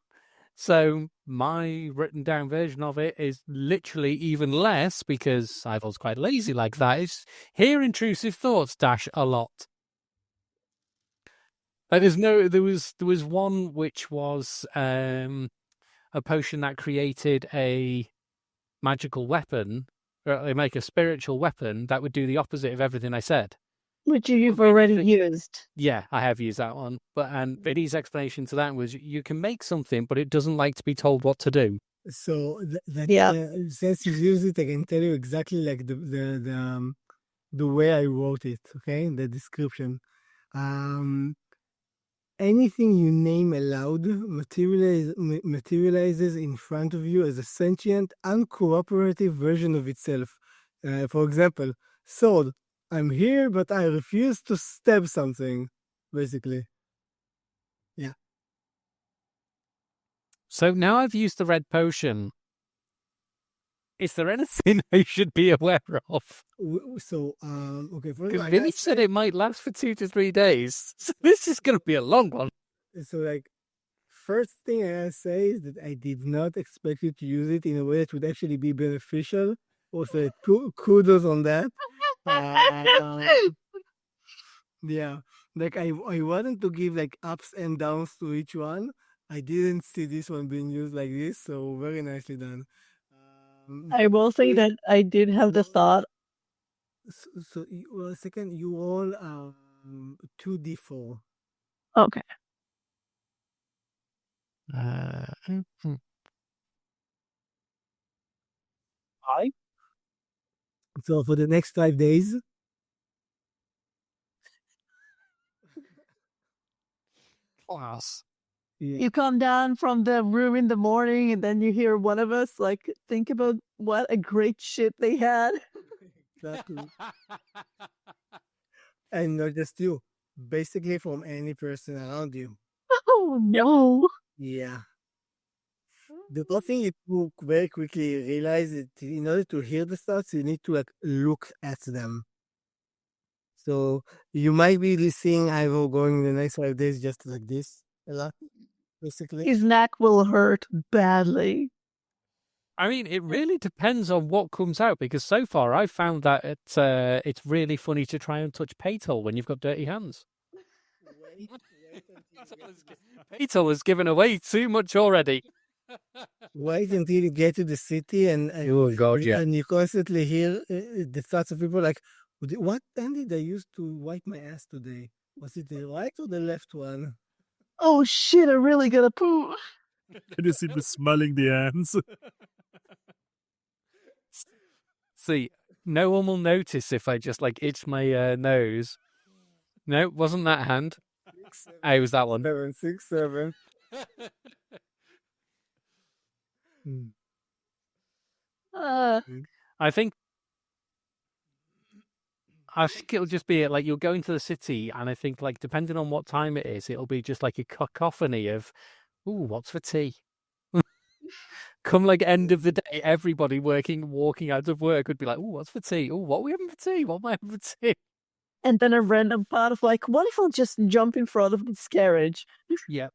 So my written down version of it is literally even less because I was quite lazy like that. It's hear intrusive thoughts - a lot. There was one which was a potion that created a magical weapon, or they make a spiritual weapon that would do the opposite of everything I said. Which you've already used. Yeah, I have used that one. And Vinny's explanation to that was you can make something, but it doesn't like to be told what to do. So Yeah. since you use it, I can tell you exactly like the way I wrote it. Okay, the description. Anything you name aloud materializes in front of you as a sentient, uncooperative version of itself. For example, sword. I'm here, but I refuse to stab something. Basically. Yeah. So now I've used the red potion. Is there anything I should be aware of? So, okay. Because Vinny said it might last for 2 to 3 days. So this is going to be a long one. So, like, first thing I gotta say is that I did not expect you to use it in a way that would actually be beneficial. Also, kudos on that. Yeah, like I wanted to give like ups and downs to each one. I didn't see this one being used like this, so very nicely done. I will say that I did have the thought. So second, you roll 2d4. Okay. Five? So for the next 5 days. Class. Yeah. You come down from the room in the morning and then you hear one of us like think about what a great shit they had. Exactly. And not just you, basically from any person around you. Oh no. Yeah. The first thing you very quickly realize that in order to hear the thoughts, you need to like look at them. So you might be seeing Ivo going the next 5 days just like this a lot, basically. His neck will hurt badly. I mean, it really depends on what comes out because so far I've found that it's really funny to try and touch Paytol when you've got dirty hands. Paytol has given away too much already. Wait until you get to the city and Oh God, yeah. and you constantly hear the thoughts of people like, what pen did I use to wipe my ass today? Was it the right or the left one? Oh shit, I really gotta poo. And you see the smelling the ants. See, no one will notice if I just like itch my nose. No, wasn't that hand. I was that one. 7, 6, 7. I think it'll just be like you'll go into the city, and I think like depending on what time it is, it'll be just like a cacophony of, "Ooh, what's for tea?" Come like end of the day, everybody walking out of work would be like, "Ooh, what's for tea? Ooh, what are we having for tea? What am I having for tea?" And then a random thought of like, what if I'll just jump in front of this carriage? Yeah.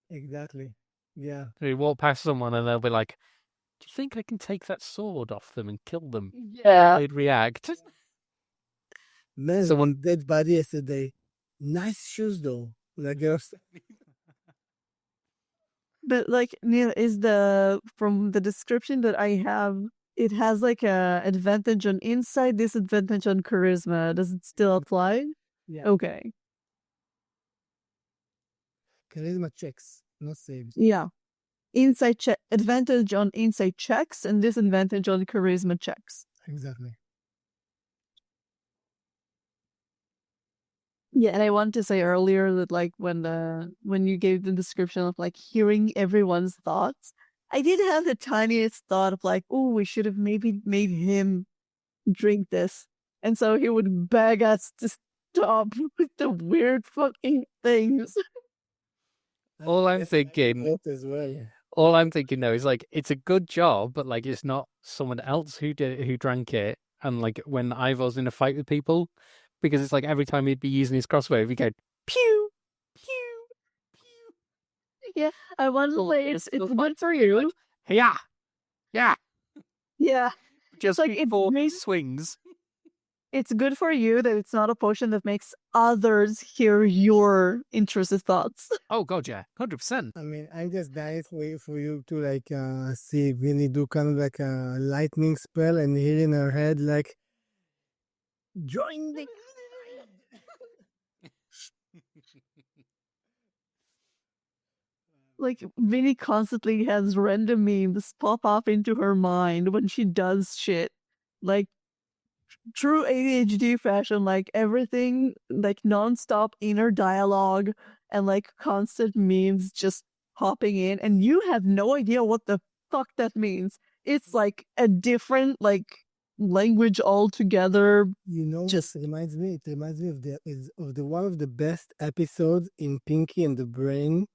Exactly. Yeah. You walk past someone and they'll be like, do you think I can take that sword off them and kill them? Yeah. They'd react. Man, Someone- dead body yesterday. Nice shoes though. Like girls. But like, Neil, is from the description that I have, it has like a advantage on insight, disadvantage on charisma. Does it still apply? Yeah. Okay. Charisma checks, not saves. Yeah. Insight check advantage on insight checks and disadvantage on charisma checks. Exactly. Yeah, and I wanted to say earlier that like when you gave the description of like hearing everyone's thoughts, I did have the tiniest thought of like, oh, we should have maybe made him drink this. And so he would beg us to stop with the weird fucking things. All I'm thinking, What as well. all I'm thinking though is like, it's a good job, but like, it's not someone else who drank it. And like, when Ivor's in a fight with people, because it's like every time he'd be using his crossbow, he'd go pew, pew, pew. Yeah, I want to say it's good for you. Yeah, yeah. Yeah, Just like, like it four makes- swings. it's good for you that it's not a potion that makes others hear your intrusive thoughts. Oh god, yeah, 100%. I mean, I'm just dying for you to like see Vinny do kind of like a lightning spell and hear in her head like, join the Like, Vinny constantly has random memes pop up into her mind when she does shit. Like, true ADHD fashion, like, everything, like, non-stop inner dialogue and, like, constant memes just popping in, and you have no idea what the fuck that means. It's, like, a different, like, language altogether. You know, Just- it reminds me of the one of the best episodes in Pinky and the Brain.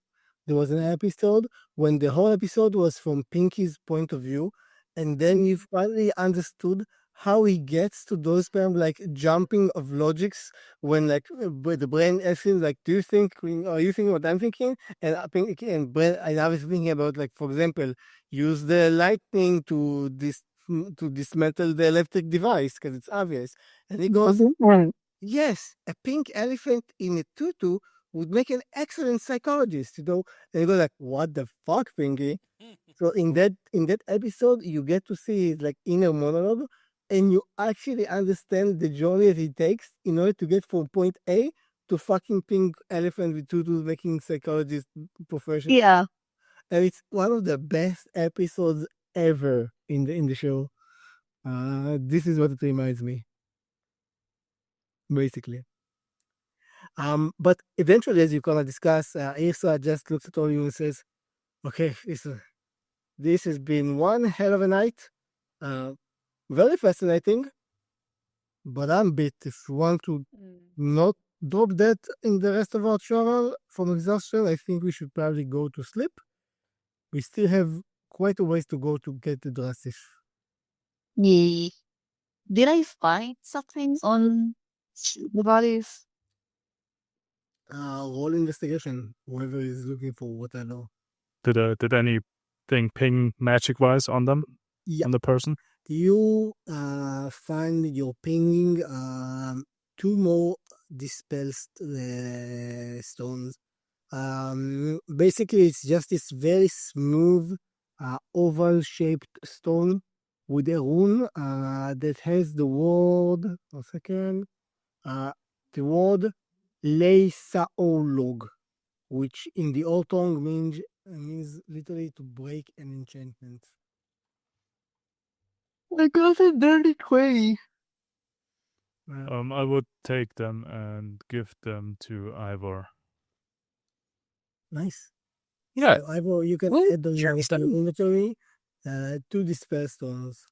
There was an episode when the whole episode was from Pinky's point of view, and then you finally understood how he gets to those kind of like jumping of logics when like the brain asks him like, "Do you think? Are you thinking what I'm thinking?" And Pinky and brain, and I was thinking about like, for example, use the lightning to dismantle the electric device because it's obvious, and he goes, yes, a pink elephant in a tutu would make an excellent psychologist, you know. And you go like, what the fuck, Pinky? So in that episode, you get to see his like inner monologue, and you actually understand the journey that he takes in order to get from point A to fucking pink elephant with tutus making psychologist profession. Yeah. And it's one of the best episodes ever in the show. This is what it reminds me, basically. But eventually, as you kind of discuss, Irsa just looks at all you and says, "Okay, Irsa, this has been one hell of a night. Very fascinating, but I'm bit. If you want to not drop that in the rest of our travel from exhaustion, I think we should probably go to sleep. We still have quite a ways to go to get the Drasif." Yeah. Did I find something on the bodies? Roll investigation. Whoever is looking for what I know. Did anything ping magic wise on them? Yeah. On the person? You find your pinging two more dispel stones. Basically, it's just this very smooth, oval-shaped stone with a rune that has the word. A second. The word Leisaolog, which in the old tongue means literally to break an enchantment. I got a dirty 20. I would take them and give them to Ivor. Nice. Yeah. So, Ivor, you can Well, add them sure, to your stone. inventory. 2 dispel stones.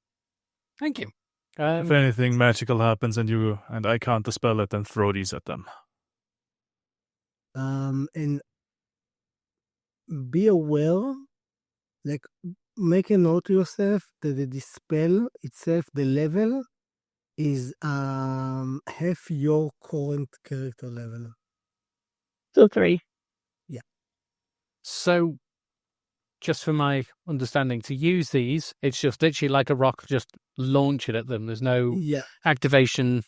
Thank you. If anything magical happens and I can't dispel it, then throw these at them. And be aware, like make a note to yourself that the dispel itself, the level, is half your current character level. So 3. So, just for my understanding, to use these, it's just literally like a rock, just launch it at them. There's no Yeah, activation.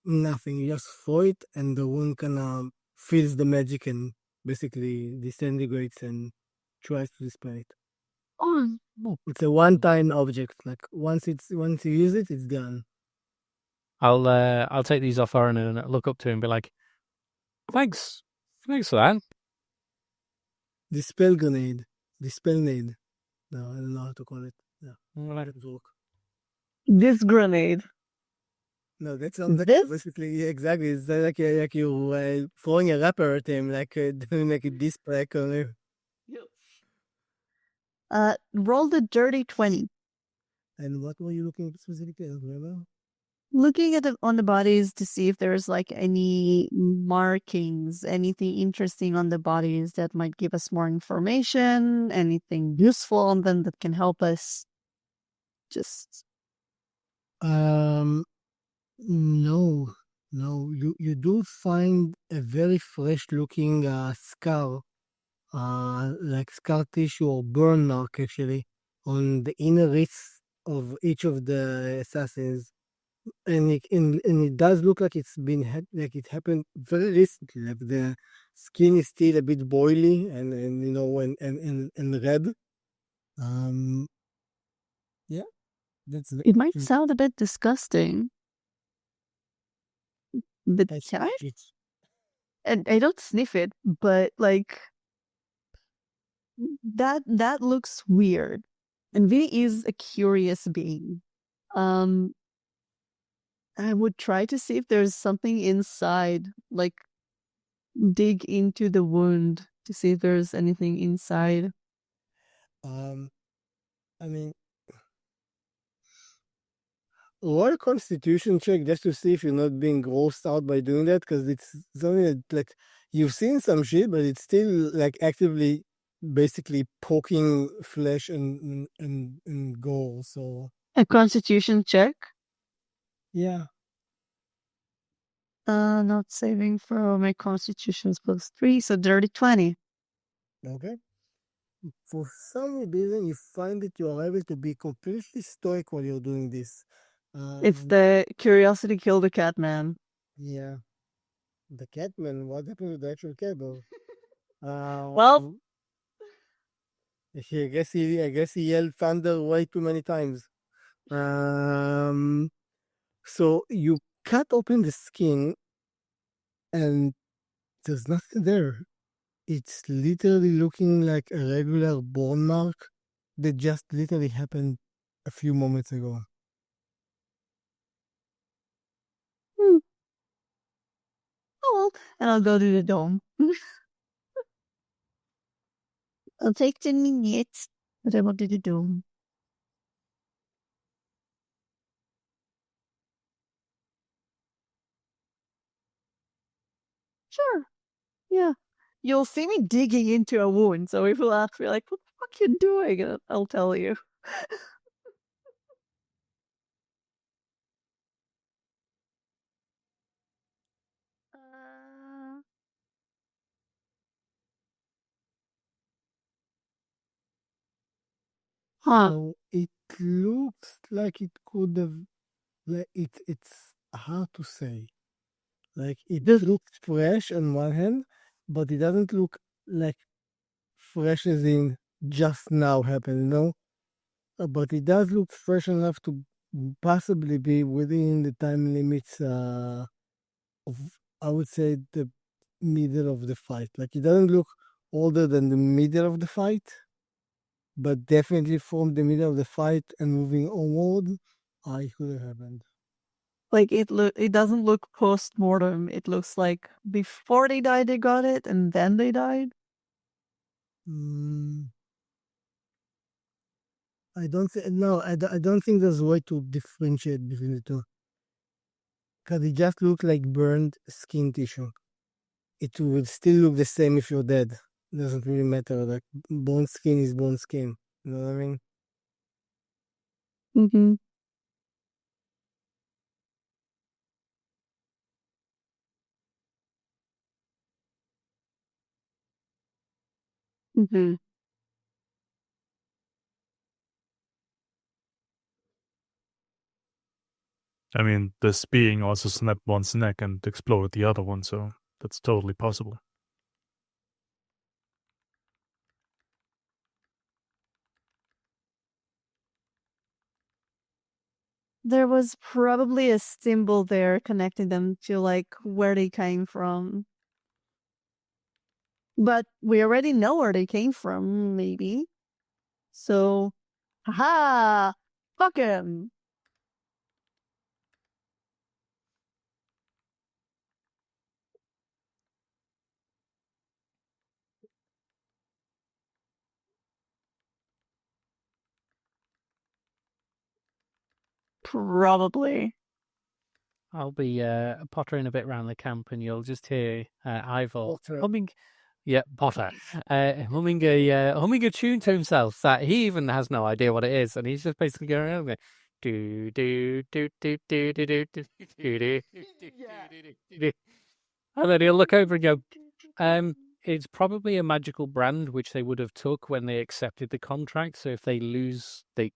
nothing. You just throw it, and the wound kind of feels the magic and basically disintegrates and tries to dispel it. Oh, It's a one-time object. Like once you use it, it's gone. I'll take these off Aaron and look up to him and be like, thanks for that. Dispel grenade. Dispel nade. No, I don't know how to call it. No, doesn't work. this grenade. No, that sounds like This? basically exactly. It's like you throwing a wrapper at him, like doing like a display on him. Roll the dirty 20. And what were you looking specifically? I don't remember. Looking at on the bodies to see if there's like any markings, anything interesting on the bodies that might give us more information, anything useful on them that can help us. Just No, no. You do find a very fresh looking scar, like scar tissue or burn mark actually, on the inner wrists of each of the assassins. And it does look like it's been like it happened very recently. Like the skin is still a bit boily and you know and red. Yeah, that's it might sound a bit disgusting, but can I? And I don't sniff it, but like that looks weird. And Vinny is a curious being. I would try to see if there's something inside, like dig into the wound to see if there's anything inside. I mean, roll a constitution check just to see if you're not being grossed out by doing that, because it's something that, like, you've seen some shit, but it's still like actively basically poking flesh and gore. So A constitution check. yeah. Not saving for my constitution's +3, so dirty 20. Okay. For some reason, you find that you are able to be completely stoic while you're doing this. It's the curiosity killed the cat man. Yeah. The Catman, what happened to the actual cat, though? Well, I guess he yelled thunder way too many times. So you cut open the skin, and there's nothing there. It's literally looking like a regular bone mark that just literally happened a few moments ago. oh well, and I'll go to the dome. I'll take 10 minutes, but I will do the dome. Sure. Yeah. You'll see me digging into a wound, so if you'll ask me, like, what the fuck you doing? And I'll tell you. Huh. So it looks like it could have, like it's hard to say. Like it looks fresh on one hand, but it doesn't look like fresh as in just now happened, you know? But it does look fresh enough to possibly be within the time limits of, I would say, the middle of the fight. Like it doesn't look older than the middle of the fight, but definitely from the middle of the fight and moving onward, it could have happened. Like it doesn't look post-mortem. It looks like before they died, they got it, and then they died. I don't I don't think there's a way to differentiate between the two. Because it just looks like burned skin tissue. It will still look the same if you're dead. It doesn't really matter. Like bone skin is bone skin. You know what I mean? Mm-hmm. Mm-hmm. I mean, this being also snapped one's neck and exploded the other one, so that's totally possible. There was probably a symbol there connecting them to like where they came from. But we already know where they came from, maybe. So, haha! Fuck him! Probably. I'll be pottering a bit around the camp, and you'll just hear Ivor Potter. humming. Yeah, Potter humming a tune to himself that he even has no idea what it is, and he's just basically going around going, do do do do do do do do do do, and then he'll look over and go, it's probably a magical brand which they would have took when they accepted the contract. So if they lose, they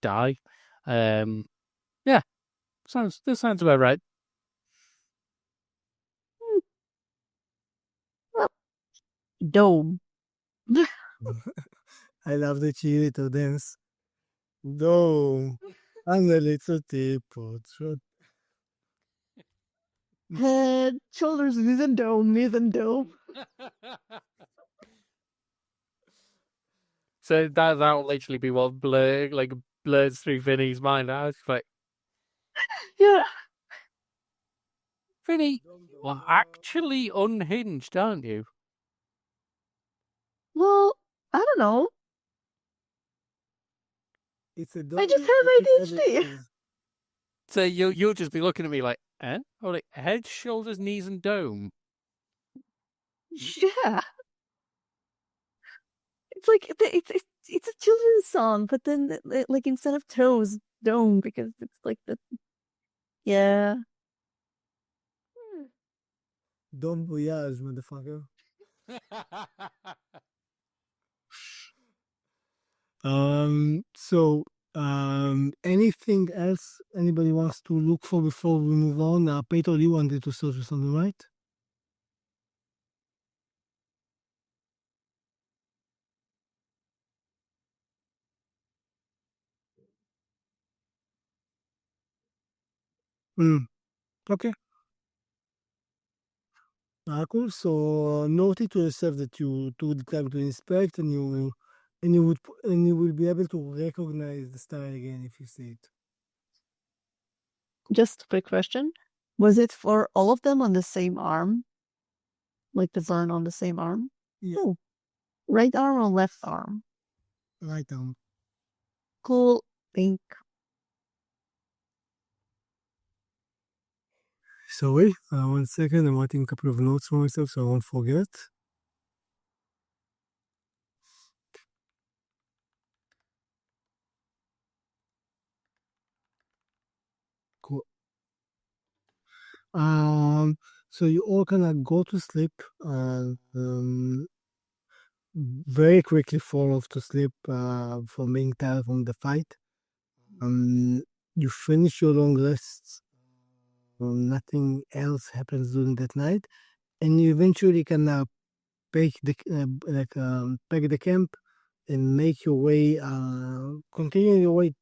die. Yeah, this sounds about right. Dome. I love the cheerleader dance. No, I'm a little teapot. Head, shoulders, knees and dome, knees and dome. So that'll literally be what blurs through Vinny's mind. I was like, Yeah. Vinny, well, actually unhinged, aren't you? Well, I don't know. It's a I just have ADHD. So you'll just be looking at me like, eh? Oh, like head, shoulders, knees, and dome. Yeah. It's like it's a children's song, but then like instead of toes, dome, because it's like the yeah. Don Voyage, motherfucker. So, anything else anybody wants to look for before we move on? Peter, you wanted to search for something, right? Okay. Cool. So note it to yourself that you took the time to inspect, and you will be able to recognize the style again if you see it. Just a quick question: was it for all of them on the same arm, like the burn on the same arm? Yeah. Oh, right arm or left arm? Right down. Cool. Think. Sorry, 1 second. I'm writing a couple of notes for myself so I won't forget. Cool. So you all kind of go to sleep and very quickly fall off to sleep from being tired from the fight. You finish your long rests. Nothing else happens during that night, and you eventually can pack the camp and make your way, continue your way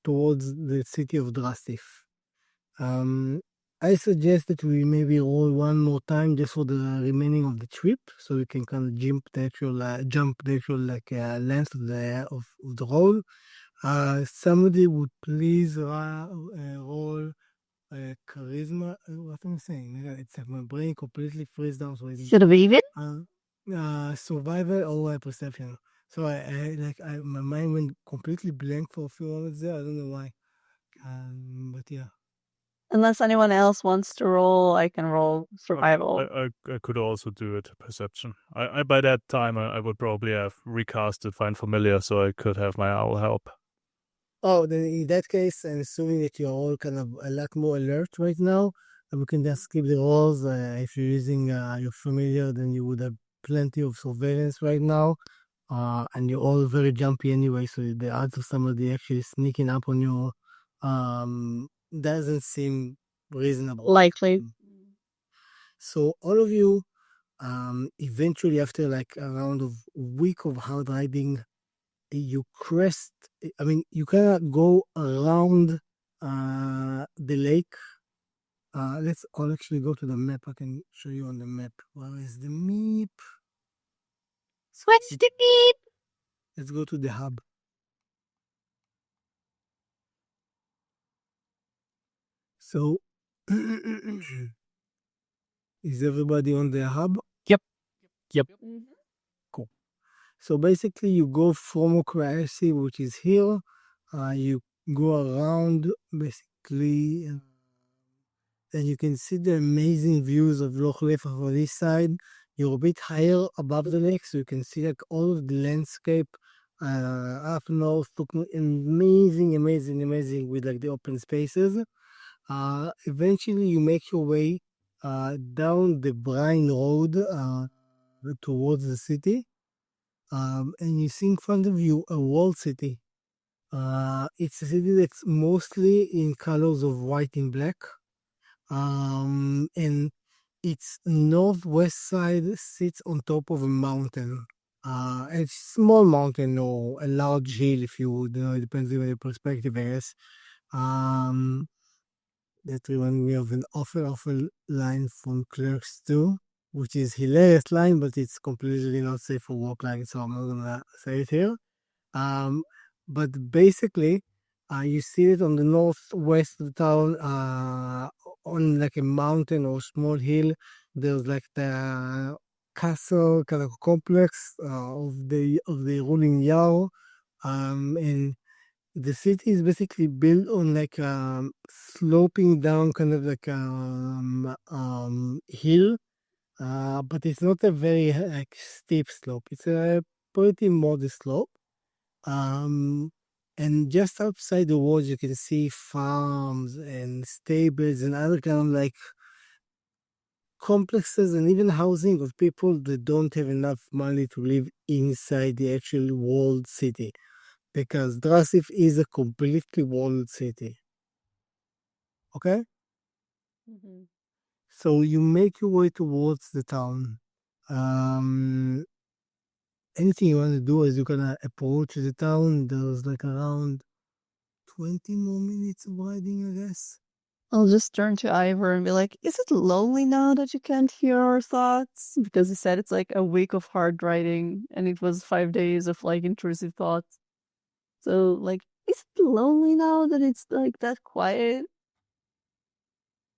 towards the city of Drastif. I suggest that we maybe roll one more time just for the remaining of the trip, so we can kind of jump the actual length of the roll. Somebody would please roll charisma. What am I saying? It's like my brain completely freezes down. So Should have even. Survival or perception. So my mind went completely blank for a few moments there. I don't know why. But yeah. Unless anyone else wants to roll, I can roll survival. I could also do it, perception. I by that time, I would probably have recasted Find Familiar, so I could have my owl help. Oh, then in that case, I'm assuming that you're all kind of a lot more alert right now. We can just skip the rolls. If you're using your familiar, then you would have plenty of surveillance right now. and you're all very jumpy anyway, so the odds of somebody actually sneaking up on you doesn't seem reasonable. Likely. So all of you, eventually after like around a week of hard riding, you crest. I mean, you cannot go around the lake. Let's all actually go to the map. I can show you on the map. Where is the map? Where's the beep? Let's go to the hub. So, is everybody on the hub? Yep. Cool. So basically, you go fromOkrasi, which is here. You go around basically, and you can see the amazing views of Loch Lefach on this side. You're a bit higher above the lake, so you can see like all of the landscape up north, looking amazing with like the open spaces. Eventually, you make your way down the Brine Road towards the city, and you see in front of you a walled city. It's a city that's mostly in colors of white and black, and its northwest side sits on top of a mountain. A small mountain or a large hill, if you would, it depends on your perspective, I guess. That reminds me of an awful line from Clerks 2, which is hilarious line, but it's completely not safe for work line, so I'm not gonna say it here. But basically, you see it on the northwest of the town, on like a mountain or small hill. There's like the castle kind of complex of the ruling Yao, and the city is basically built on like sloping down kind of like hill, but it's not a very like steep slope. It's a pretty modest slope. And just outside the walls, you can see farms and stables and other kind of like complexes and even housing of people that don't have enough money to live inside the actual walled city. Because Drasif is a completely walled city. Okay? So you make your way towards the town. Anything you want to do is you're gonna approach the town. There's like around 20 more minutes of riding, I guess. I'll just turn to Ivor and be like, is it lonely now that you can't hear our thoughts? Because he said it's like a week of hard writing and it was 5 days of like intrusive thoughts. So like, is it lonely now that it's like that quiet?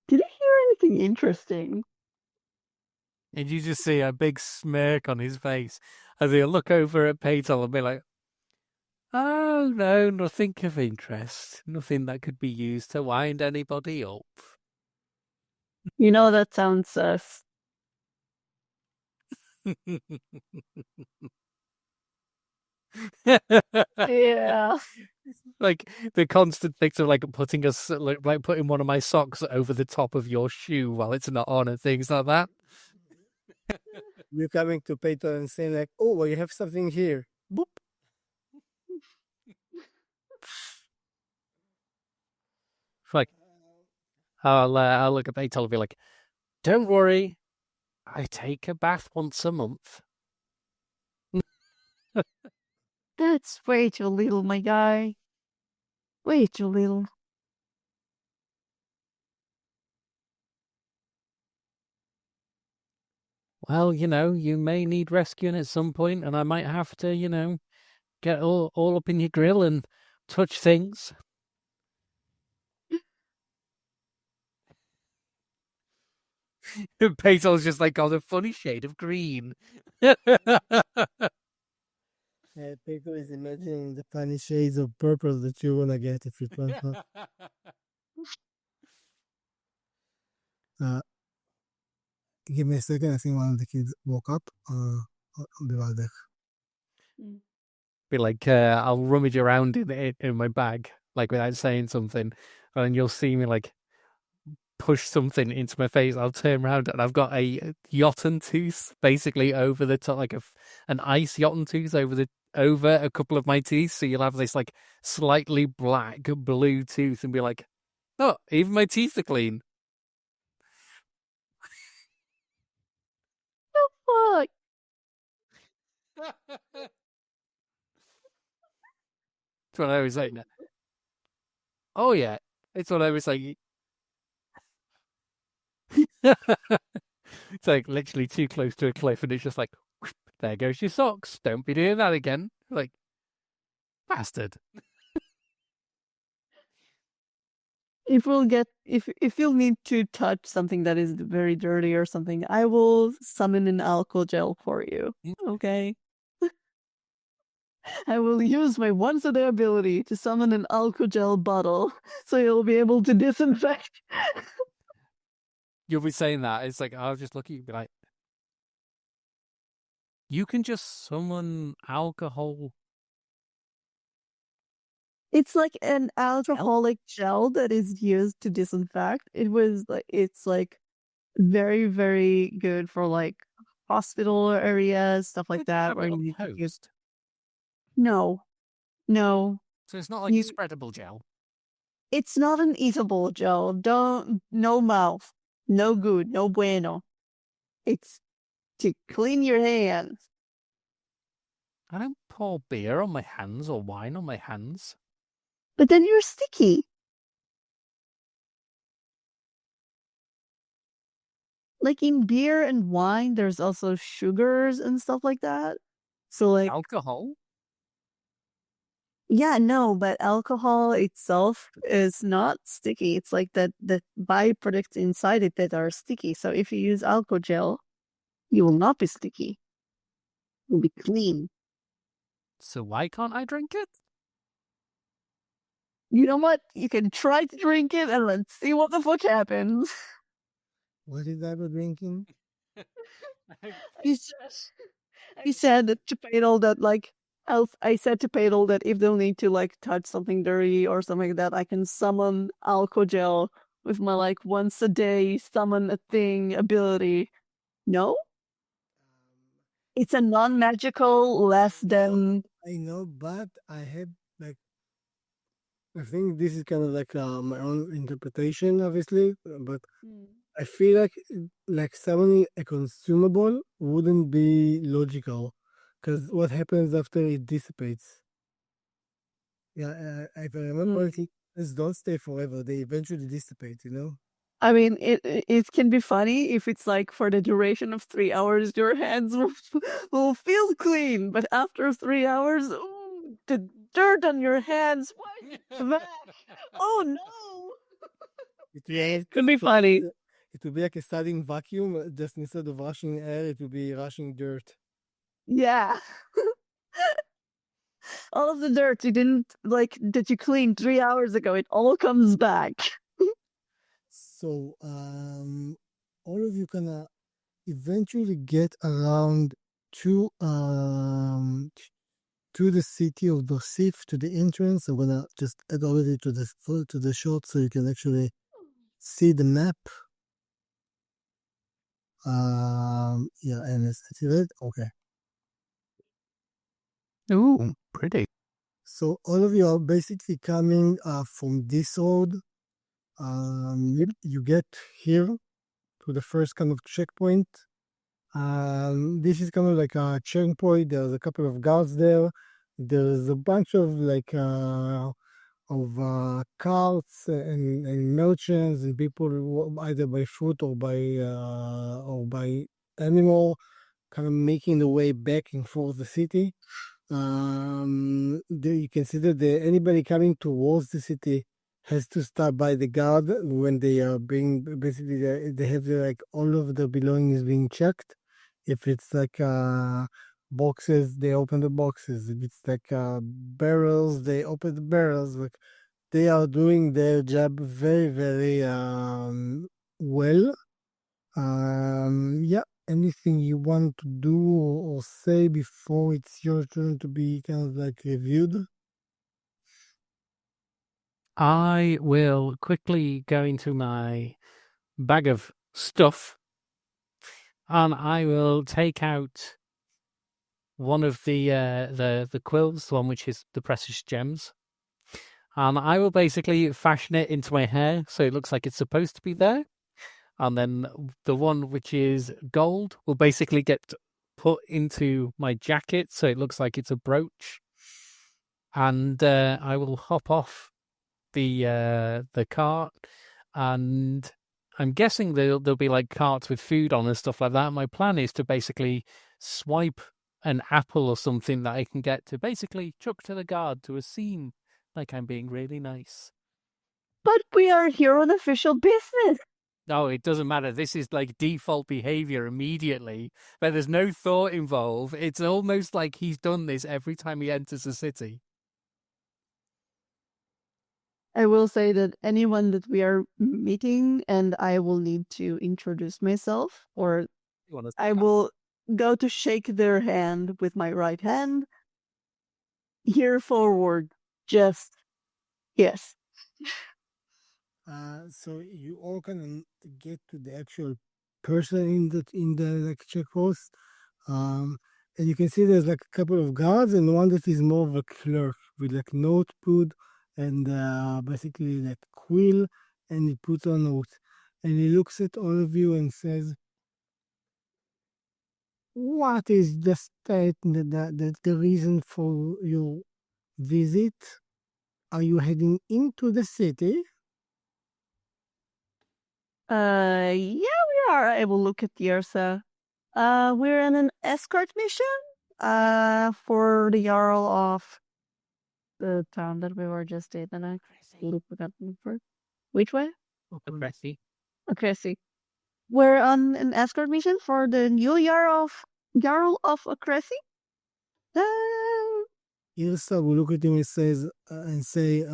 Did I hear anything interesting? And you just see a big smirk on his face as he'll look over at Patel and be like, oh, no, nothing of interest. Nothing that could be used to wind anybody up. You know, that sounds sus. Yeah. Like the constant things of like putting like putting one of my socks over the top of your shoe while it's not on and things like that. We're coming to Peyton and saying like, oh, well, you have something here. Boop. Like, I'll look at Peyton and be like, don't worry, I take a bath once a month. That's way too little, my guy. Way too little. Well, you may need rescuing at some point, and I might have to, get all up in your grill and touch things. Peyton's just like got a funny shade of green. Peyton is imagining the funny shades of purple that you want to get if you plant her. Give me a second. I think one of the kids woke up. I'll be right back. Be like, I'll rummage around in my bag, like without saying something, and you'll see me like push something into my face, I'll turn around and I've got a Yotten tooth basically over the top, like an ice Yotten tooth over a couple of my teeth. So you'll have this like slightly black blue tooth and be like, oh, even my teeth are clean. Fuck. That's what I was saying. Oh yeah, it's what I was saying. It's like literally too close to a cliff, and it's just like, whoop, there goes your socks. Don't be doing that again. Like, bastard. If you'll need to touch something that is very dirty or something, I will summon an alcohol gel for you. Okay. I will use my once a day ability to summon an alcohol gel bottle, so you'll be able to disinfect. You'll be saying that. It's like, I'll just look at you and be like, you can just summon alcohol. It's like an alcoholic gel that is used to disinfect. It's like very, very good for like hospital areas, stuff like that. Where you need to use. No. So it's not like a spreadable gel. It's not an eatable gel. No mouth. No good. No bueno. It's to clean your hands. I don't pour beer on my hands or wine on my hands. But then you're sticky. Like in beer and wine, there's also sugars and stuff like that. So like alcohol? Yeah, no, but alcohol itself is not sticky. It's like the byproducts inside it that are sticky. So if you use alcohol gel, you will not be sticky. You'll be clean. So why can't I drink it? You know what? You can try to drink it and let's see what the fuck happens. What is that about drinking? He said to Padel that like I said to Padel that if they'll need to like touch something dirty or something like that, I can summon alcohol gel with my like once a day summon a thing ability. No? It's a non-magical less than. I know, but I have like. I think this is kind of like my own interpretation, obviously, but I feel like summoning a consumable wouldn't be logical, because what happens after it dissipates? Yeah, if I remember, things don't stay forever; they eventually dissipate. You know. I mean, it can be funny if it's like for the duration of 3 hours, your hands will feel clean, but after 3 hours, ooh, the dirt on your hands, what? Oh no! It could be funny. It would be like a sudden vacuum. Just instead of rushing air, it would be rushing dirt. Yeah. All of the dirt you didn't like that you cleaned 3 hours ago, it all comes back. So, all of you gonna eventually get around to the city of Dosif, to the entrance. I'm gonna just add already to the shot so you can actually see the map. Yeah, and it's activated. Okay. Ooh, pretty. So all of you are basically coming from this road. You get here to the first kind of checkpoint. This is kind of like a checkpoint. There's a couple of guards there. There's a bunch of like carts and merchants and people either by foot or by animal, kind of making the way back and forth the city. You can see that anybody coming towards the city has to stop by the guard when they are being basically they have like all of their belongings being checked. If it's like boxes, they open the boxes. If it's like barrels, they open the barrels. Like they are doing their job very, very well. Yeah. Anything you want to do or say before it's your turn to be kind of like reviewed? I will quickly go into my bag of stuff, and I will take out one of the quills, the one which is the precious gems, and I will basically fashion it into my hair so it looks like it's supposed to be there. And then the one which is gold will basically get put into my jacket so it looks like it's a brooch. And I will hop off the cart, and I'm guessing there'll be like carts with food on and stuff like that. My plan is to basically swipe an apple or something that I can get to basically chuck to the guard to seem like I'm being really nice. But we are here on official business. No, it doesn't matter. This is like default behavior immediately, where there's no thought involved. It's almost like he's done this every time he enters a city. I will say that anyone that we are meeting, and I will need to introduce myself, or I will go to shake their hand with my right hand. Here forward, just yes. So you all can get to the actual person in the lecture course, and you can see there's like a couple of guards and one that is more of a clerk with like notepad and basically like quill, and he puts on notes and he looks at all of you and says, "What is the reason for your visit? Are you heading into the city?" Yeah, we are. I will look at Yersa. We're in an escort mission. For the Jarl of the town that we were just in, and I forgot for which way? Aggressive. Okay, see. We're on an escort mission for the new Jarl of Acresi. Ilsa will look at him and say,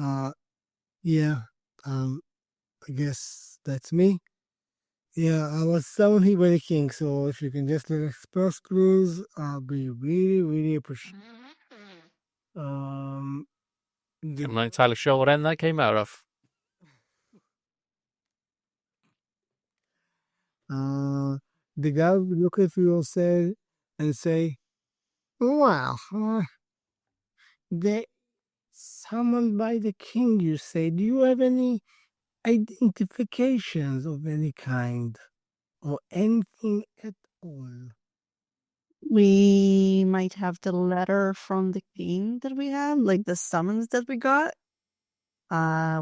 yeah, I guess that's me. Yeah, I was summoned here by the king, so if you can just let us pass clues, I'll be really, really appreciative. I'm not entirely sure what end that came out of. The guy will look at you and say, "Wow, they summoned by the king, you say. Do you have any identifications of any kind or anything at all?" We might have the letter from the king that we have, like the summons that we got.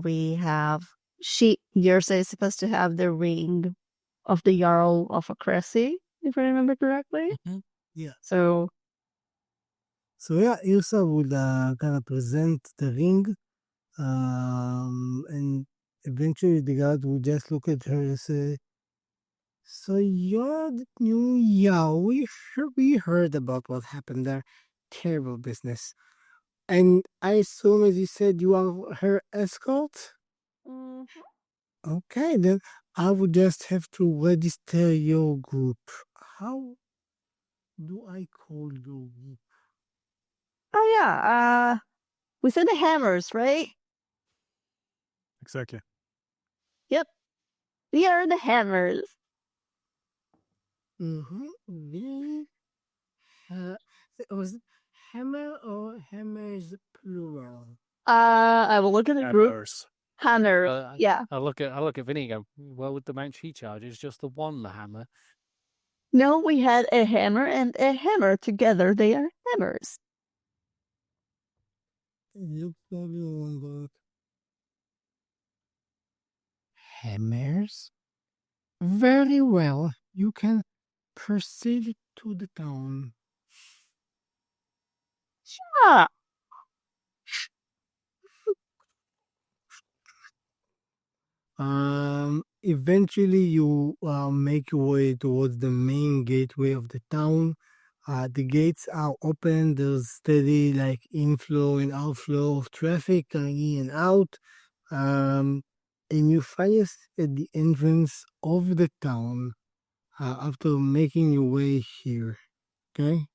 We have Yersa is supposed to have the ring of the Jarl of Acresi, if I remember correctly. Mm-hmm. Yeah. So yeah, Ilsa would kind of present the ring, and eventually the guard would just look at her and say, "So you're the new Yao. We heard about what happened there. Terrible business. And I assume, as you said, you are her escort? Okay, then I would just have to register your group. How do I call your group?" oh yeah, we said the hammers, right? Exactly. Yep. We are the hammers. Mm-hmm. Was it hammer or hammers plural? I will look at the group. Hammer. Yeah. I look at Vinny and go, well, with the amount she charges, just the one hammer. No, we had a hammer and a hammer together. They are hammers. Looks like one got hammers. Very well. You can proceed to the town. Ah, Eventually you make your way towards the main gateway of the town. The gates are open. There's steady like inflow and outflow of traffic coming in and out. And you find yourself at the entrance of the town after making your way here. Okay.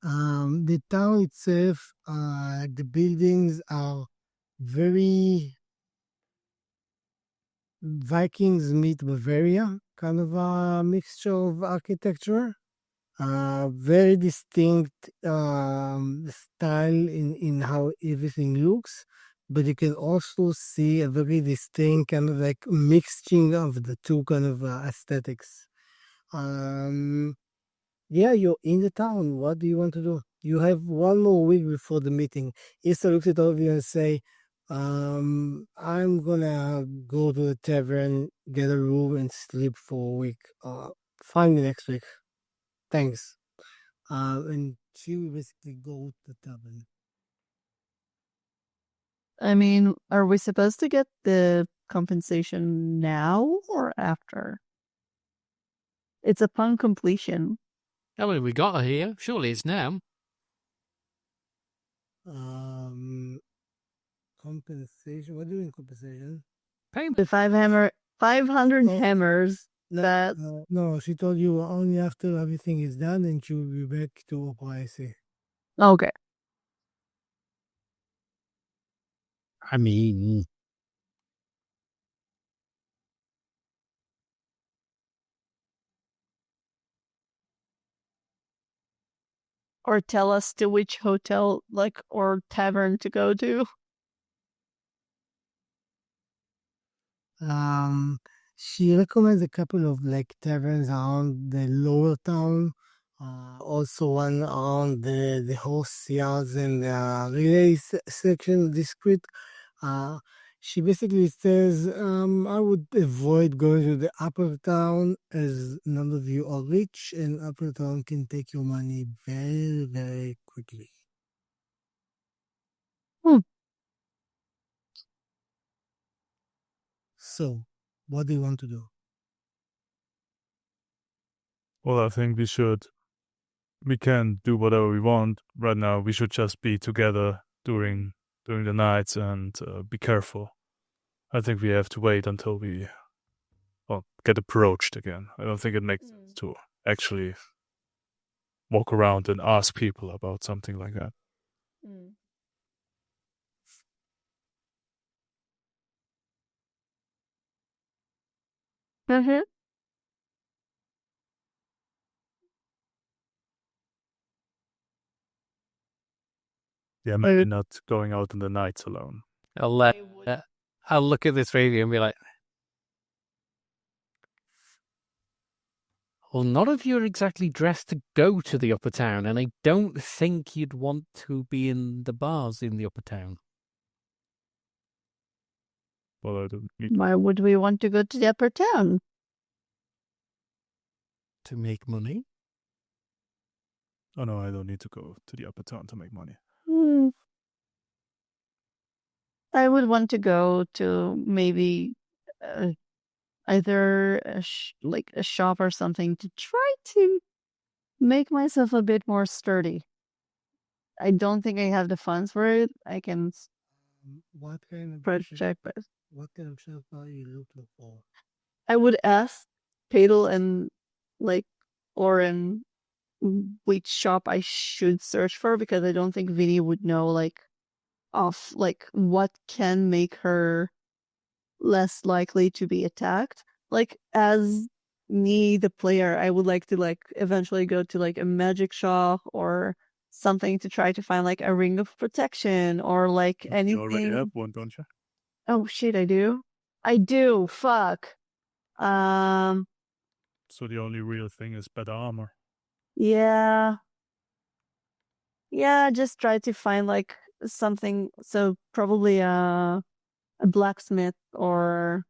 The town itself, the buildings are very Vikings meet Bavaria, kind of a mixture of architecture. Very distinct style in how everything looks, but you can also see a very distinct kind of like mixing of the two kind of aesthetics. Um, yeah, you're in the town. What do you want to do? You have one more week before the meeting. Issa looks at all of you and say, I'm gonna go to the tavern, get a room, and sleep for a week. Find me next week. Thanks. And she will basically go to the tavern. I mean, are we supposed to get the compensation now or after? It's upon completion. I mean, we got her here. Surely it's now. Compensation. What do you mean compensation? Payment. The 500 hammers. That No, she told you only after everything is done, and she will be back to OPIC. okay. I mean, Or tell us to which hotel, like, or tavern to go to. She recommends a couple of like taverns around the lower town. Also one around the horse yards and the relay section of the street. She basically says, I would avoid going to the upper town as none of you are rich, and upper town can take your money very, very quickly. So, what do you want to do? Well, I think we can do whatever we want right now. We should just be together during the nights and be careful. I think we have to wait until we get approached again. I don't think it makes sense to actually walk around and ask people about something like that. Mm-hmm. Yeah, maybe not going out in the nights alone. I'll look at this radio and be like, well, none of you are exactly dressed to go to the upper town, and I don't think you'd want to be in the bars in the upper town. Well, I don't need Why would we want to go to the upper town? To make money? Oh no, I don't need to go to the upper town to make money. I would want to go to maybe either like a shop or something to try to make myself a bit more sturdy. I don't think I have the funds for it. I can What kind of project, but what kind of shop are you looking for? I would ask Padel and like Oren which shop I should search for, because I don't think Vinny would know like what can make her less likely to be attacked. Like, as me, the player, I would like to like eventually go to like a magic shop or something to try to find like a ring of protection or like anything. You already have one, don't you? Oh shit, I do. Fuck. So the only real thing is better armor. Yeah. Yeah, just try to find like something. So probably a blacksmith or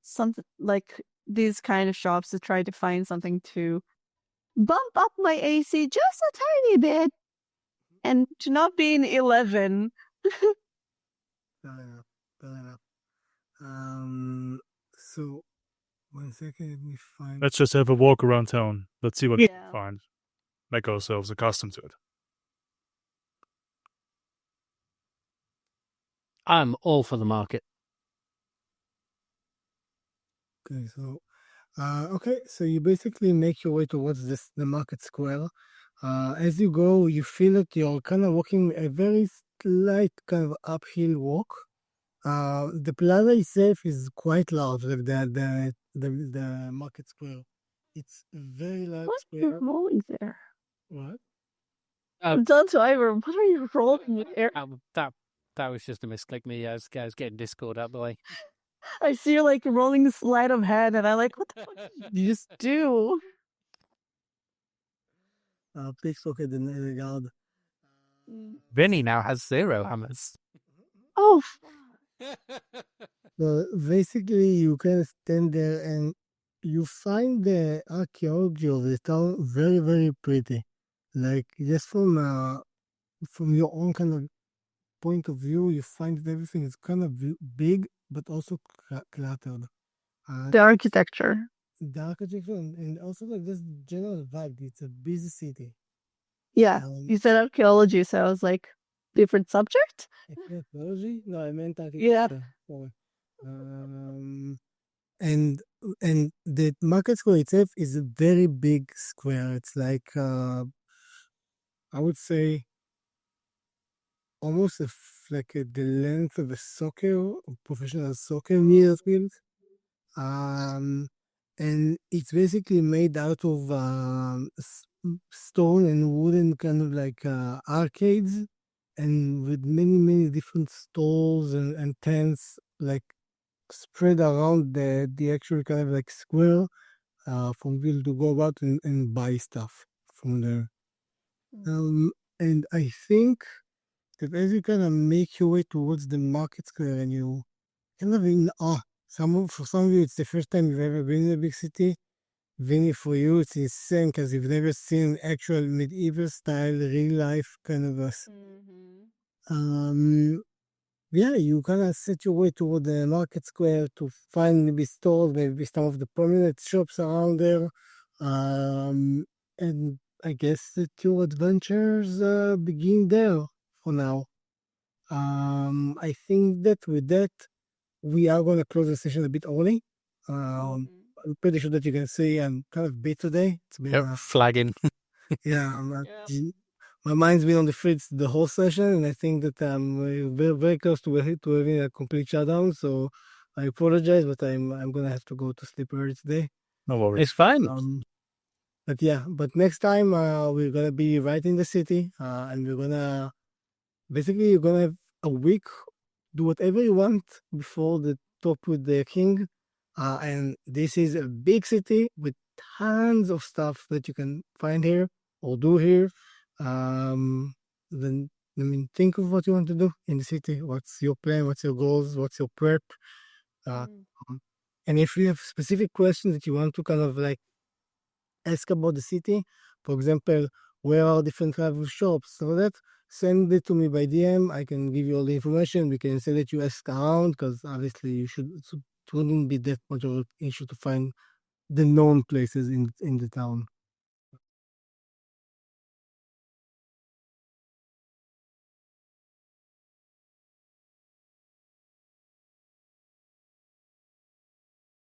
something like these kind of shops to try to find something to bump up my AC just a tiny bit and to not be in 11. Fair enough. So 1 second, let me find. Let's just have a walk around town. Let's see what we Yeah. can find. Make ourselves accustomed to it. I'm all for the market. Okay, so you basically make your way towards the market square. As you go, you feel that you're kind of walking a very slight kind of uphill walk. The plaza itself is quite large, like the market square. It's a very large What are you square. rolling there? What? I'm done to Ivor. What are you rolling there? That was just a misclick. Me, I was getting Discord out of the way. I see you're like rolling the sleight of hand, and I'm like, what the fuck did you just do? Please look at the regard. Vinny now has 0 hammers. Oh, So basically, you can stand there and you find the archaeology of the town very, very pretty. Like just from your own kind of point of view, you find that everything is kind of big, but also cluttered. the architecture. The architecture and also like this general vibe. It's a busy city. Yeah, you said archaeology, so I was like, different subject? Archaeology? No, I meant Yeah. architecture. And the market square itself is a very big square. It's like I would say almost like the length of a professional soccer field. And it's basically made out of stone and wooden kind of like arcades, and with many different stalls and tents like spread around the actual kind of like square for people to go about and buy stuff from there. And I think that as you kind of make your way towards the market square and you kind of in awe, for some of you it's the first time you've ever been in a big city. Vinny, for you it's insane because you've never seen actual medieval style, real life kind of a. Yeah, you kind of set your way toward the market square to find maybe stores, maybe some of the prominent shops around there. And I guess that your adventures begin there for now. I think that with that, we are going to close the session a bit early. I'm pretty sure that you can see I'm kind of beat today. It's been Flagging. yeah, my mind's been on the fritz the whole session, and I think that I'm very close to having a complete shutdown. So I apologize, but I'm gonna have to go to sleep early today. No worries. It's fine. But next time we're gonna be right in the city, and you're gonna have a week, do whatever you want before the talk with the king. And this is a big city with tons of stuff that you can find here or do here. Then think of what you want to do in the city. What's your plan? What's your goals? What's your prep? And if you have specific questions that you want to kind of like ask about the city, for example, where are different travel shops, so that send it to me by DM. I can give you all the information. We can say that you ask around because obviously it wouldn't be that much of an issue to find the known places in the town.